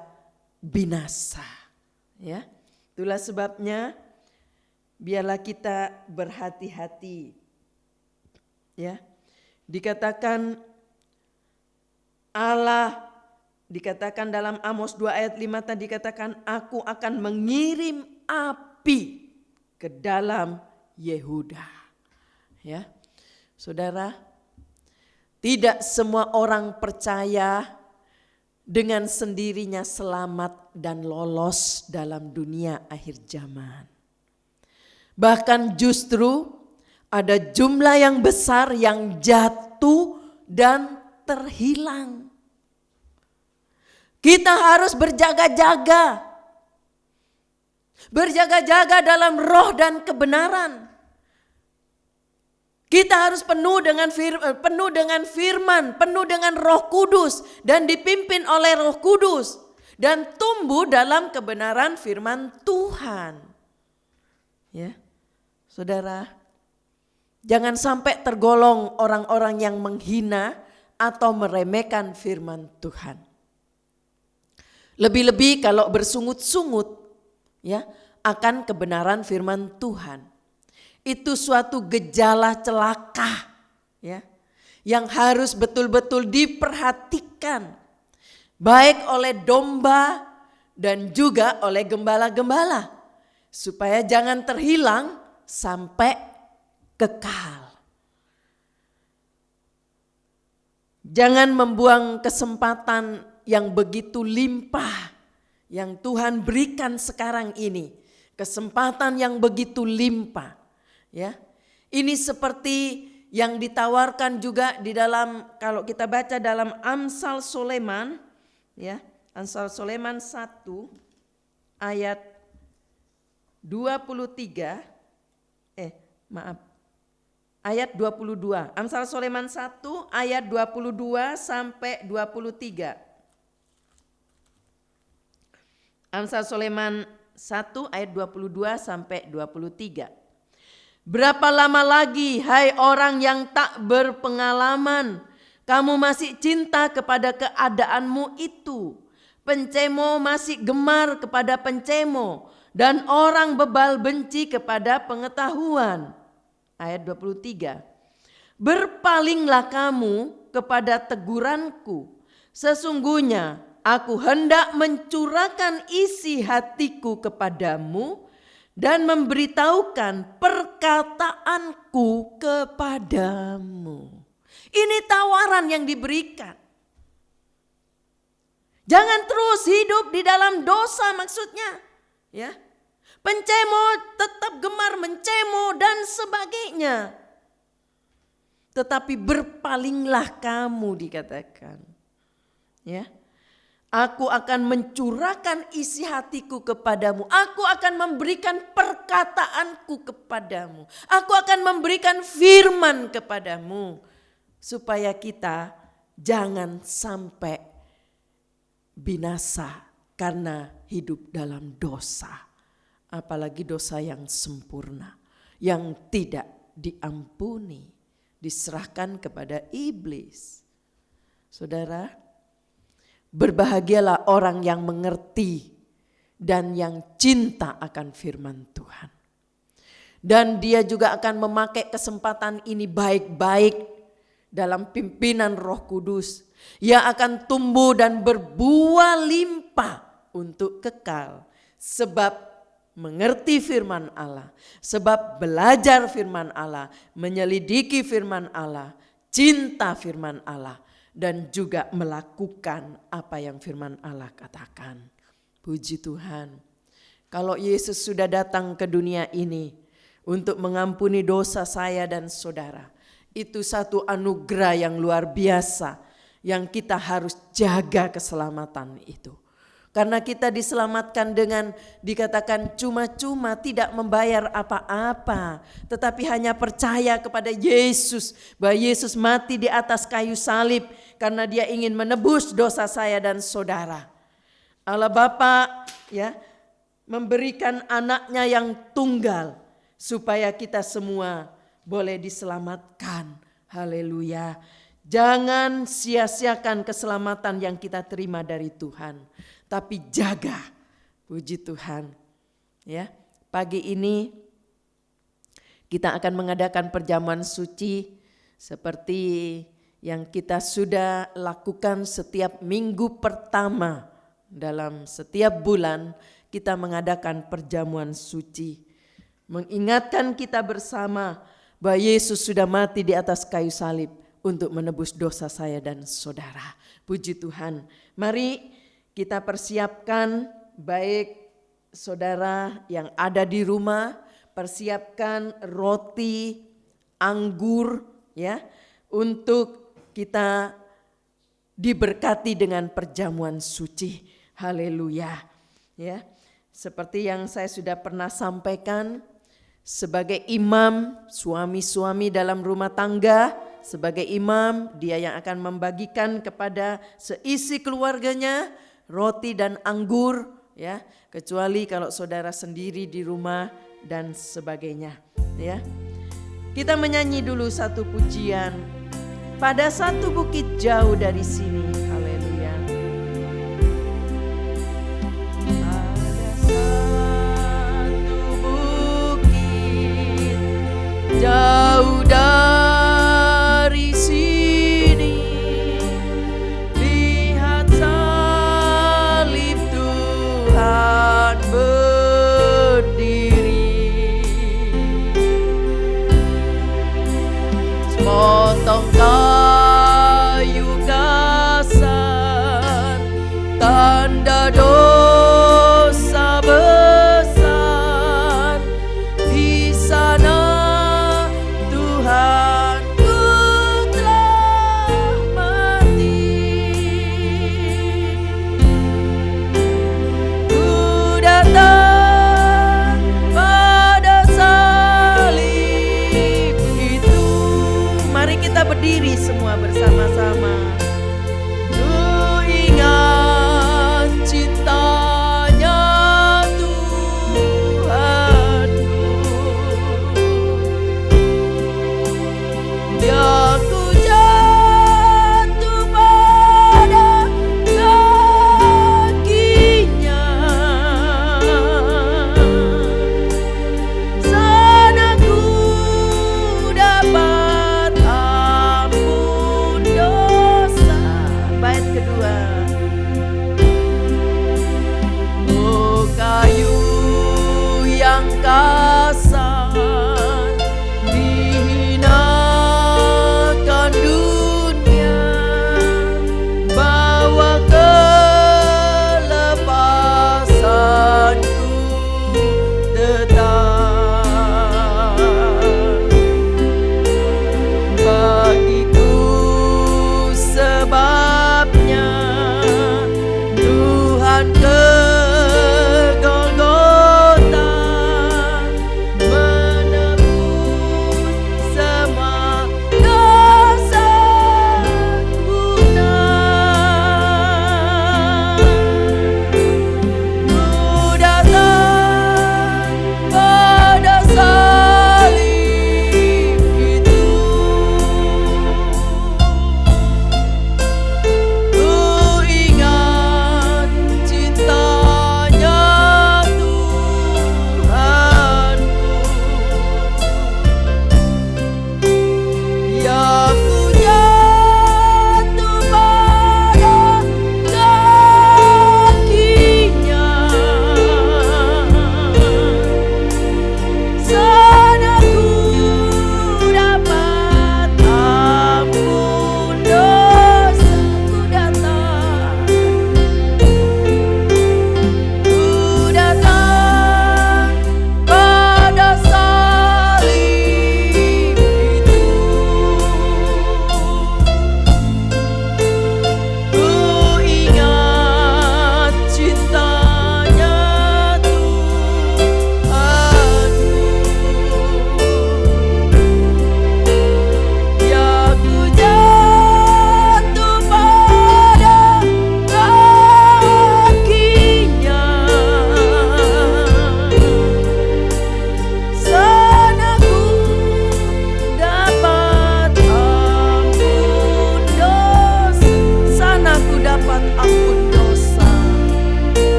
binasa. Ya, itulah sebabnya biarlah kita berhati-hati. Ya, dikatakan Allah, dikatakan dalam Amos 2 ayat 5 tadi dikatakan, aku akan mengirim api ke dalam Yehuda. Ya, saudara, tidak semua orang percaya dengan sendirinya selamat dan lolos dalam dunia akhir zaman. Bahkan justru ada jumlah yang besar yang jatuh dan terhilang. Kita harus berjaga-jaga. Berjaga-jaga dalam roh dan kebenaran. Kita harus penuh dengan firman, penuh dengan Roh Kudus dan dipimpin oleh Roh Kudus dan tumbuh dalam kebenaran firman Tuhan. Ya. Saudara, jangan sampai tergolong orang-orang yang menghina atau meremehkan firman Tuhan. Lebih-lebih kalau bersungut-sungut, ya, akan kebenaran firman Tuhan. Itu suatu gejala celaka, ya, yang harus betul-betul diperhatikan baik oleh domba dan juga oleh gembala-gembala supaya jangan terhilang sampai kekal. Jangan membuang kesempatan yang begitu limpah yang Tuhan berikan sekarang ini, kesempatan yang begitu limpah. Ya, ini seperti yang ditawarkan juga di dalam, kalau kita baca dalam Amsal Soleman, ya, Amsal Soleman 1 ayat 23, ayat 22. Amsal Soleman 1 ayat 22 sampai 23. Amsal Soleman 1 ayat 22 sampai 23. Berapa lama lagi, hai orang yang tak berpengalaman, kamu masih cinta kepada keadaanmu itu. Pencemo masih gemar kepada pencemo, dan orang bebal benci kepada pengetahuan. Ayat 23. Berpalinglah kamu kepada teguranku. Sesungguhnya aku hendak mencurahkan isi hatiku kepadamu dan memberitahukan perkataanku kepadamu. Ini tawaran yang diberikan. Jangan terus hidup di dalam dosa maksudnya. Ya. Pencemo tetap gemar mencemo dan sebagainya. Tetapi berpalinglah kamu dikatakan. Ya. Aku akan mencurahkan isi hatiku kepadamu. Aku akan memberikan perkataanku kepadamu. Aku akan memberikan firman kepadamu. Supaya kita jangan sampai binasa karena hidup dalam dosa. Apalagi dosa yang sempurna, yang tidak diampuni, diserahkan kepada iblis. Saudara, berbahagialah orang yang mengerti dan yang cinta akan firman Tuhan. Dan dia juga akan memakai kesempatan ini baik-baik dalam pimpinan Roh Kudus. Ia akan tumbuh dan berbuah limpah untuk kekal. Sebab mengerti firman Allah, sebab belajar firman Allah, menyelidiki firman Allah, cinta firman Allah, dan juga melakukan apa yang firman Allah katakan. Puji Tuhan. Kalau Yesus sudah datang ke dunia ini untuk mengampuni dosa saya dan saudara, itu satu anugerah yang luar biasa yang kita harus jaga keselamatan itu. Karena kita diselamatkan dengan dikatakan cuma-cuma, tidak membayar apa-apa, tetapi hanya percaya kepada Yesus, bahwa Yesus mati di atas kayu salib karena dia ingin menebus dosa saya dan saudara. Allah Bapa ya memberikan anaknya yang tunggal supaya kita semua boleh diselamatkan. Haleluya. Jangan sia-siakan keselamatan yang kita terima dari Tuhan. Tapi jaga, puji Tuhan. Ya, pagi ini kita akan mengadakan perjamuan suci seperti yang kita sudah lakukan setiap minggu pertama dalam setiap bulan. Kita mengadakan perjamuan suci, mengingatkan kita bersama bahwa Yesus sudah mati di atas kayu salib untuk menebus dosa saya dan saudara. Puji Tuhan. Mari kita persiapkan, baik saudara yang ada di rumah, persiapkan roti, anggur ya, untuk kita diberkati dengan perjamuan suci. Haleluya. Ya, seperti yang saya sudah pernah sampaikan, sebagai imam, suami-suami dalam rumah tangga, sebagai imam dia yang akan membagikan kepada seisi keluarganya roti dan anggur ya, kecuali kalau saudara sendiri di rumah dan sebagainya ya. Kita menyanyi dulu satu pujian, pada satu bukit jauh dari sini. Haleluya. Pada satu bukit jauh dari sini, lihat salib Tuhan berdiri, sepotong kayu kasar, tanda dosa besar. Di sana Tuhanku telah mati. Ku datang pada salib itu. Mari kita berdiri semua bersama-sama. Ku ingat cintanya Tuhanku, yang ku jatuh pada kakinya. Sana ku dapat ampun dosa.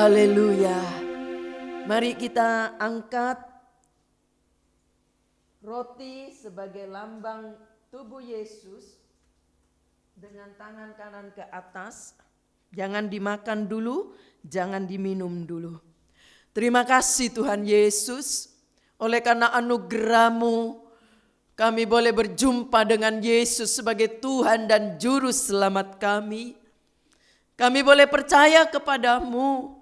Haleluya. Mari kita angkat roti sebagai lambang tubuh Yesus dengan tangan kanan ke atas. Jangan dimakan dulu, jangan diminum dulu. Terima kasih Tuhan Yesus, oleh karena anugerah-Mu kami boleh berjumpa dengan Yesus sebagai Tuhan dan Juru Selamat kami. Kami boleh percaya kepada-Mu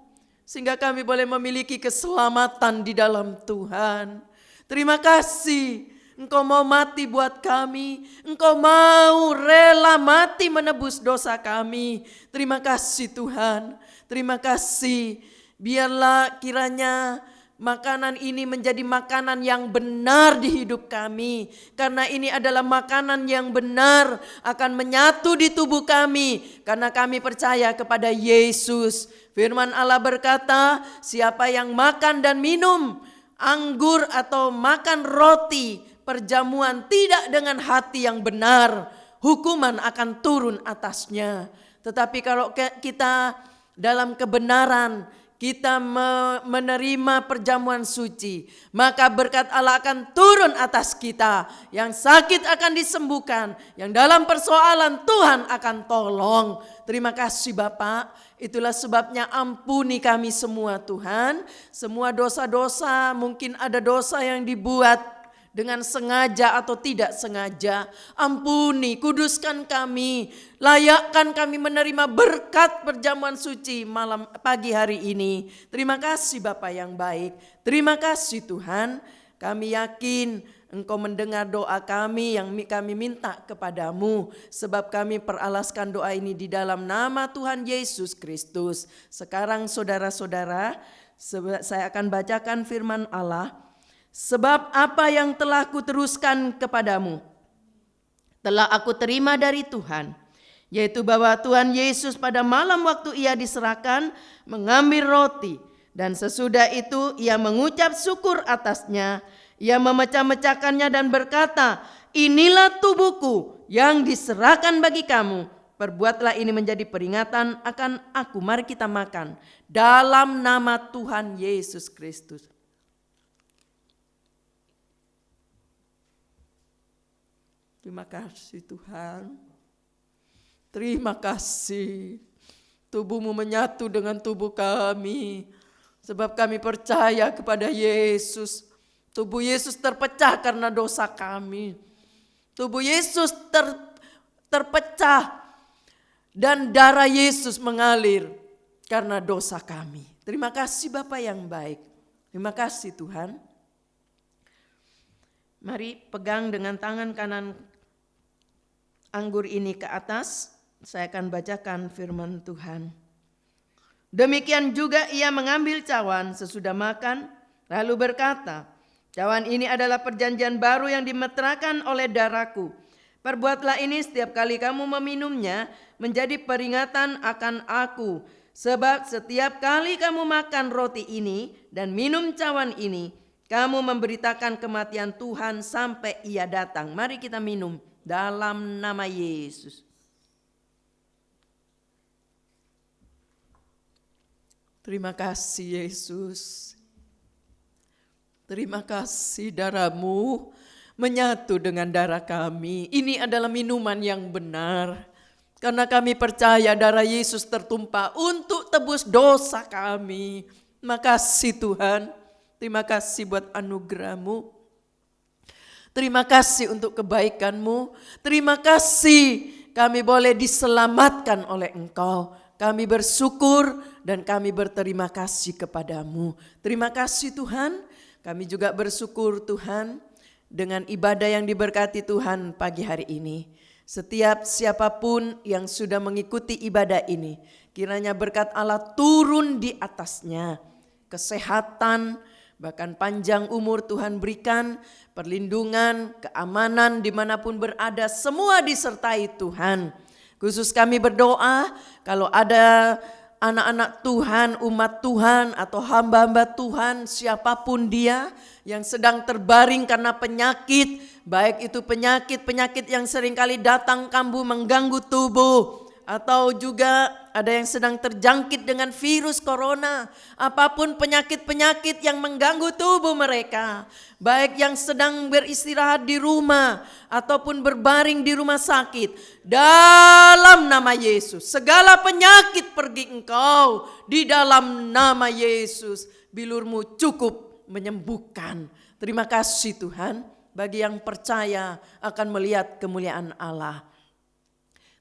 sehingga kami boleh memiliki keselamatan di dalam Tuhan. Terima kasih, Engkau mau mati buat kami. Engkau mau rela mati menebus dosa kami. Terima kasih Tuhan. Terima kasih. Biarlah kiranya makanan ini menjadi makanan yang benar di hidup kami. Karena ini adalah makanan yang benar akan menyatu di tubuh kami. Karena kami percaya kepada Yesus. Firman Allah berkata, siapa yang makan dan minum anggur atau makan roti perjamuan tidak dengan hati yang benar, hukuman akan turun atasnya. Tetapi kalau kita dalam kebenaran, kita menerima perjamuan suci, maka berkat Allah akan turun atas kita. Yang sakit akan disembuhkan, yang dalam persoalan Tuhan akan tolong. Terima kasih Bapak. Itulah sebabnya ampuni kami semua Tuhan. Semua dosa-dosa, mungkin ada dosa yang dibuat dengan sengaja atau tidak sengaja. Ampuni, kuduskan kami, layakkan kami menerima berkat perjamuan suci pagi hari ini. Terima kasih Bapa yang baik. Terima kasih Tuhan. Kami yakin Engkau mendengar doa kami yang kami minta kepada-Mu. Sebab kami peralaskan doa ini di dalam nama Tuhan Yesus Kristus. Sekarang saudara-saudara, saya akan bacakan firman Allah. Sebab apa yang telah kuteruskan kepadamu telah aku terima dari Tuhan, yaitu bahwa Tuhan Yesus pada malam waktu ia diserahkan mengambil roti, dan sesudah itu ia mengucap syukur atasnya, ia memecah-mecahkannya dan berkata, inilah tubuhku yang diserahkan bagi kamu, perbuatlah ini menjadi peringatan akan aku. Mari kita makan dalam nama Tuhan Yesus Kristus. Terima kasih Tuhan. Terima kasih. Tubuh-Mu menyatu dengan tubuh kami. Sebab kami percaya kepada Yesus. Tubuh Yesus terpecah karena dosa kami. Tubuh Yesus terpecah. Dan darah Yesus mengalir karena dosa kami. Terima kasih Bapa yang baik. Terima kasih Tuhan. Mari pegang dengan tangan kanan anggur ini ke atas, saya akan bacakan firman Tuhan. Demikian juga ia mengambil cawan sesudah makan, lalu berkata, cawan ini adalah perjanjian baru yang dimeteraikan oleh darahku. Perbuatlah ini setiap kali kamu meminumnya menjadi peringatan akan aku. Sebab setiap kali kamu makan roti ini dan minum cawan ini, kamu memberitakan kematian Tuhan sampai ia datang. Mari kita minum. Dalam nama Yesus. Terima kasih Yesus. Terima kasih darah-Mu menyatu dengan darah kami. Ini adalah minuman yang benar. Karena kami percaya darah Yesus tertumpah untuk tebus dosa kami. Terima kasih Tuhan. Terima kasih buat anugerah-Mu. Terima kasih untuk kebaikan-Mu. Terima kasih kami boleh diselamatkan oleh Engkau. Kami bersyukur dan kami berterima kasih kepada-Mu. Terima kasih Tuhan. Kami juga bersyukur Tuhan dengan ibadah yang diberkati Tuhan pagi hari ini. Setiap siapapun yang sudah mengikuti ibadah ini, kiranya berkat Allah turun di atasnya. Kesehatan, bahkan panjang umur Tuhan berikan, perlindungan, keamanan dimanapun berada, semua disertai Tuhan. Khusus kami berdoa, kalau ada anak-anak Tuhan, umat Tuhan atau hamba-hamba Tuhan, siapapun dia yang sedang terbaring karena penyakit, baik itu penyakit yang seringkali datang kambuh mengganggu tubuh, atau juga ada yang sedang terjangkit dengan virus corona, apapun penyakit-penyakit yang mengganggu tubuh mereka, baik yang sedang beristirahat di rumah ataupun berbaring di rumah sakit, dalam nama Yesus, segala penyakit pergi engkau, di dalam nama Yesus, bilurmu cukup menyembuhkan. Terima kasih Tuhan, bagi yang percaya akan melihat kemuliaan Allah.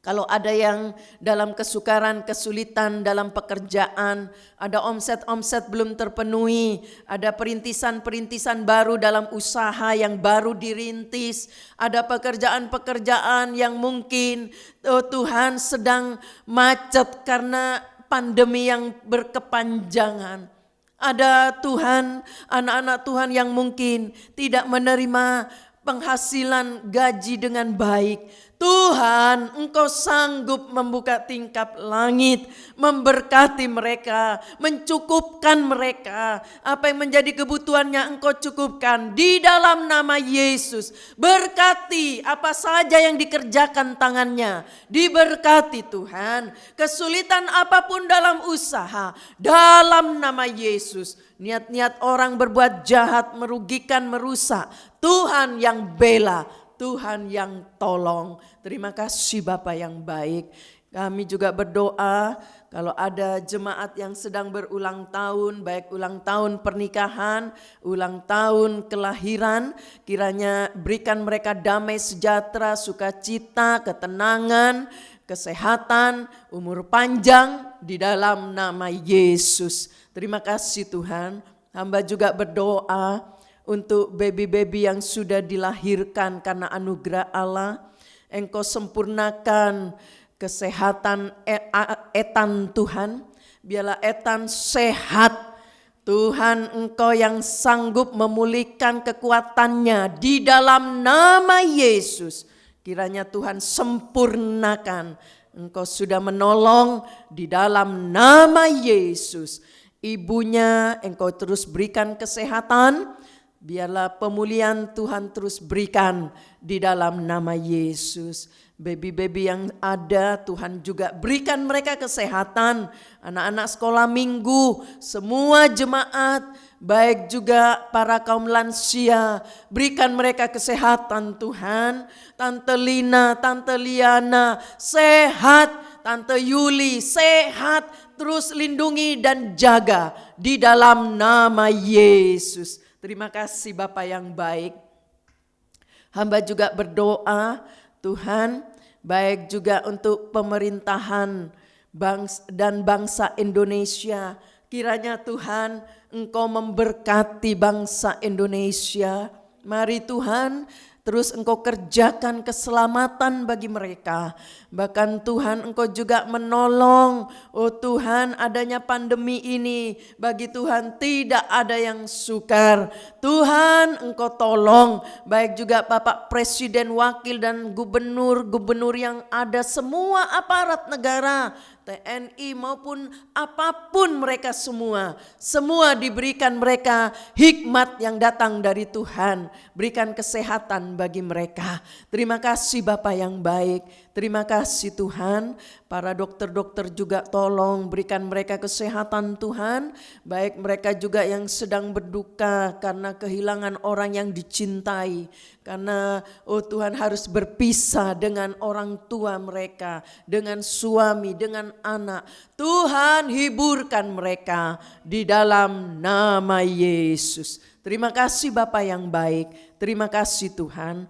Kalau ada yang dalam kesukaran, kesulitan dalam pekerjaan, ada omset-omset belum terpenuhi, ada perintisan-perintisan baru dalam usaha yang baru dirintis, ada pekerjaan-pekerjaan yang mungkin Tuhan sedang macet karena pandemi yang berkepanjangan. Ada Tuhan, anak-anak Tuhan yang mungkin tidak menerima penghasilan gaji dengan baik. Tuhan, Engkau sanggup membuka tingkap langit, memberkati mereka, mencukupkan mereka. Apa yang menjadi kebutuhannya Engkau cukupkan di dalam nama Yesus. Berkati apa saja yang dikerjakan tangannya, diberkati Tuhan. Kesulitan apapun dalam usaha, dalam nama Yesus. Niat-niat orang berbuat jahat, merugikan, merusak, Tuhan yang bela, Tuhan yang tolong. Terima kasih Bapa yang baik. Kami juga berdoa kalau ada jemaat yang sedang berulang tahun, baik ulang tahun pernikahan, ulang tahun kelahiran, kiranya berikan mereka damai sejahtera, sukacita, ketenangan, kesehatan, umur panjang di dalam nama Yesus. Terima kasih Tuhan. Hamba juga berdoa untuk baby-baby yang sudah dilahirkan karena anugerah Allah. Engkau sempurnakan kesehatan Ethan Tuhan. Biarlah Ethan sehat. Tuhan, Engkau yang sanggup memulihkan kekuatannya di dalam nama Yesus. Kiranya Tuhan sempurnakan. Engkau sudah menolong di dalam nama Yesus. Ibunya Engkau terus berikan kesehatan. Biarlah pemulihan Tuhan terus berikan di dalam nama Yesus. Baby-baby yang ada Tuhan juga berikan mereka kesehatan. Anak-anak sekolah minggu, semua jemaat, baik juga para kaum lansia, berikan mereka kesehatan Tuhan. Tante Lina, Tante Liana sehat, Tante Yuli sehat, terus lindungi dan jaga di dalam nama Yesus. Terima kasih Bapa yang baik. Hamba juga berdoa Tuhan, baik juga untuk pemerintahan dan bangsa Indonesia. Kiranya Tuhan Engkau memberkati bangsa Indonesia. Mari Tuhan, terus Engkau kerjakan keselamatan bagi mereka. Bahkan Tuhan Engkau juga menolong. Oh Tuhan, adanya pandemi ini bagi Tuhan tidak ada yang sukar. Tuhan Engkau tolong. Baik juga Bapak Presiden, Wakil dan Gubernur yang ada, semua aparat negara, TNI maupun apapun mereka semua diberikan mereka hikmat yang datang dari Tuhan. Berikan kesehatan bagi mereka. Terima kasih Bapa yang baik. Terima kasih Tuhan. Para dokter-dokter juga tolong berikan mereka kesehatan Tuhan. Baik mereka juga yang sedang berduka karena kehilangan orang yang dicintai. Karena oh Tuhan harus berpisah dengan orang tua mereka, dengan suami, dengan anak. Tuhan hiburkan mereka di dalam nama Yesus. Terima kasih Bapa yang baik. Terima kasih Tuhan.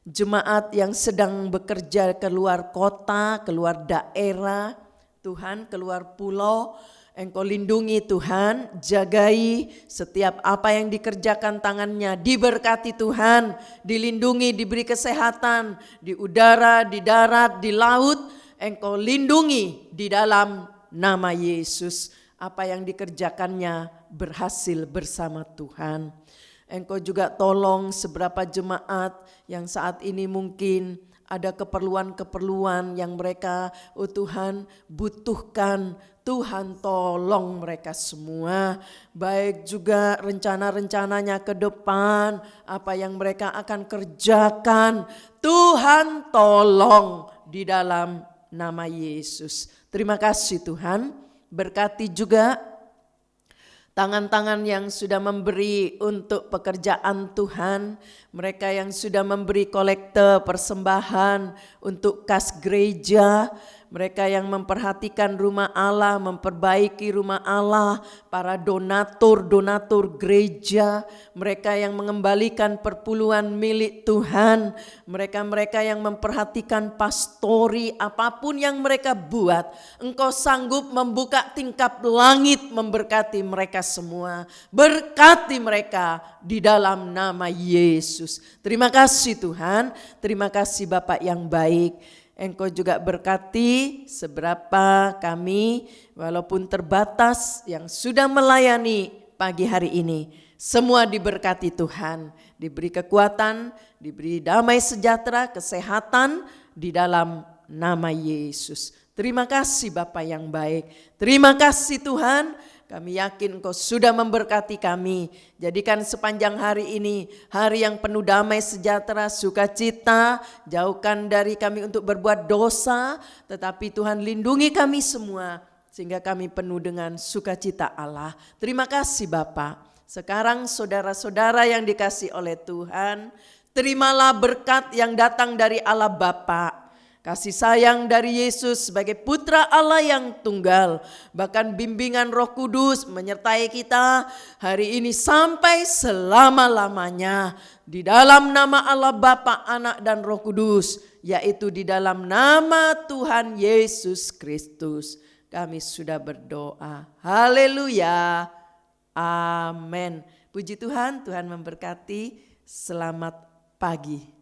Jemaat yang sedang bekerja keluar kota, keluar daerah, Tuhan keluar pulau, Engkau lindungi Tuhan, jagai setiap apa yang dikerjakan tangannya, diberkati Tuhan, dilindungi, diberi kesehatan, di udara, di darat, di laut, Engkau lindungi di dalam nama Yesus. Apa yang dikerjakannya berhasil bersama Tuhan. Engkau juga tolong seberapa jemaat yang saat ini mungkin ada keperluan-keperluan yang mereka, oh Tuhan, butuhkan. Tuhan tolong mereka semua, baik juga rencana-rencananya ke depan, apa yang mereka akan kerjakan. Tuhan tolong di dalam nama Yesus. Terima kasih Tuhan, berkati juga tangan-tangan yang sudah memberi untuk pekerjaan Tuhan, mereka yang sudah memberi kolekte persembahan untuk kas gereja, mereka yang memperhatikan rumah Allah, memperbaiki rumah Allah, para donatur gereja, mereka yang mengembalikan perpuluhan milik Tuhan, mereka-mereka yang memperhatikan pastori, apapun yang mereka buat, Engkau sanggup membuka tingkap langit memberkati mereka semua. Berkati mereka di dalam nama Yesus. Terima kasih Tuhan, terima kasih Bapak yang baik. Engkau juga berkati seberapa kami walaupun terbatas yang sudah melayani pagi hari ini. Semua diberkati Tuhan, diberi kekuatan, diberi damai sejahtera, kesehatan di dalam nama Yesus. Terima kasih Bapa yang baik. Terima kasih Tuhan. Kami yakin Engkau sudah memberkati kami. Jadikan sepanjang hari ini hari yang penuh damai sejahtera, sukacita. Jauhkan dari kami untuk berbuat dosa, tetapi Tuhan lindungi kami semua sehingga kami penuh dengan sukacita Allah. Terima kasih Bapa. Sekarang saudara-saudara yang dikasihi oleh Tuhan, terimalah berkat yang datang dari Allah Bapa. Kasih sayang dari Yesus sebagai putra Allah yang tunggal. Bahkan bimbingan Roh Kudus menyertai kita hari ini sampai selama-lamanya. Di dalam nama Allah Bapa, Anak dan Roh Kudus. Yaitu di dalam nama Tuhan Yesus Kristus. Kami sudah berdoa. Haleluya. Amin. Puji Tuhan, Tuhan memberkati. Selamat pagi.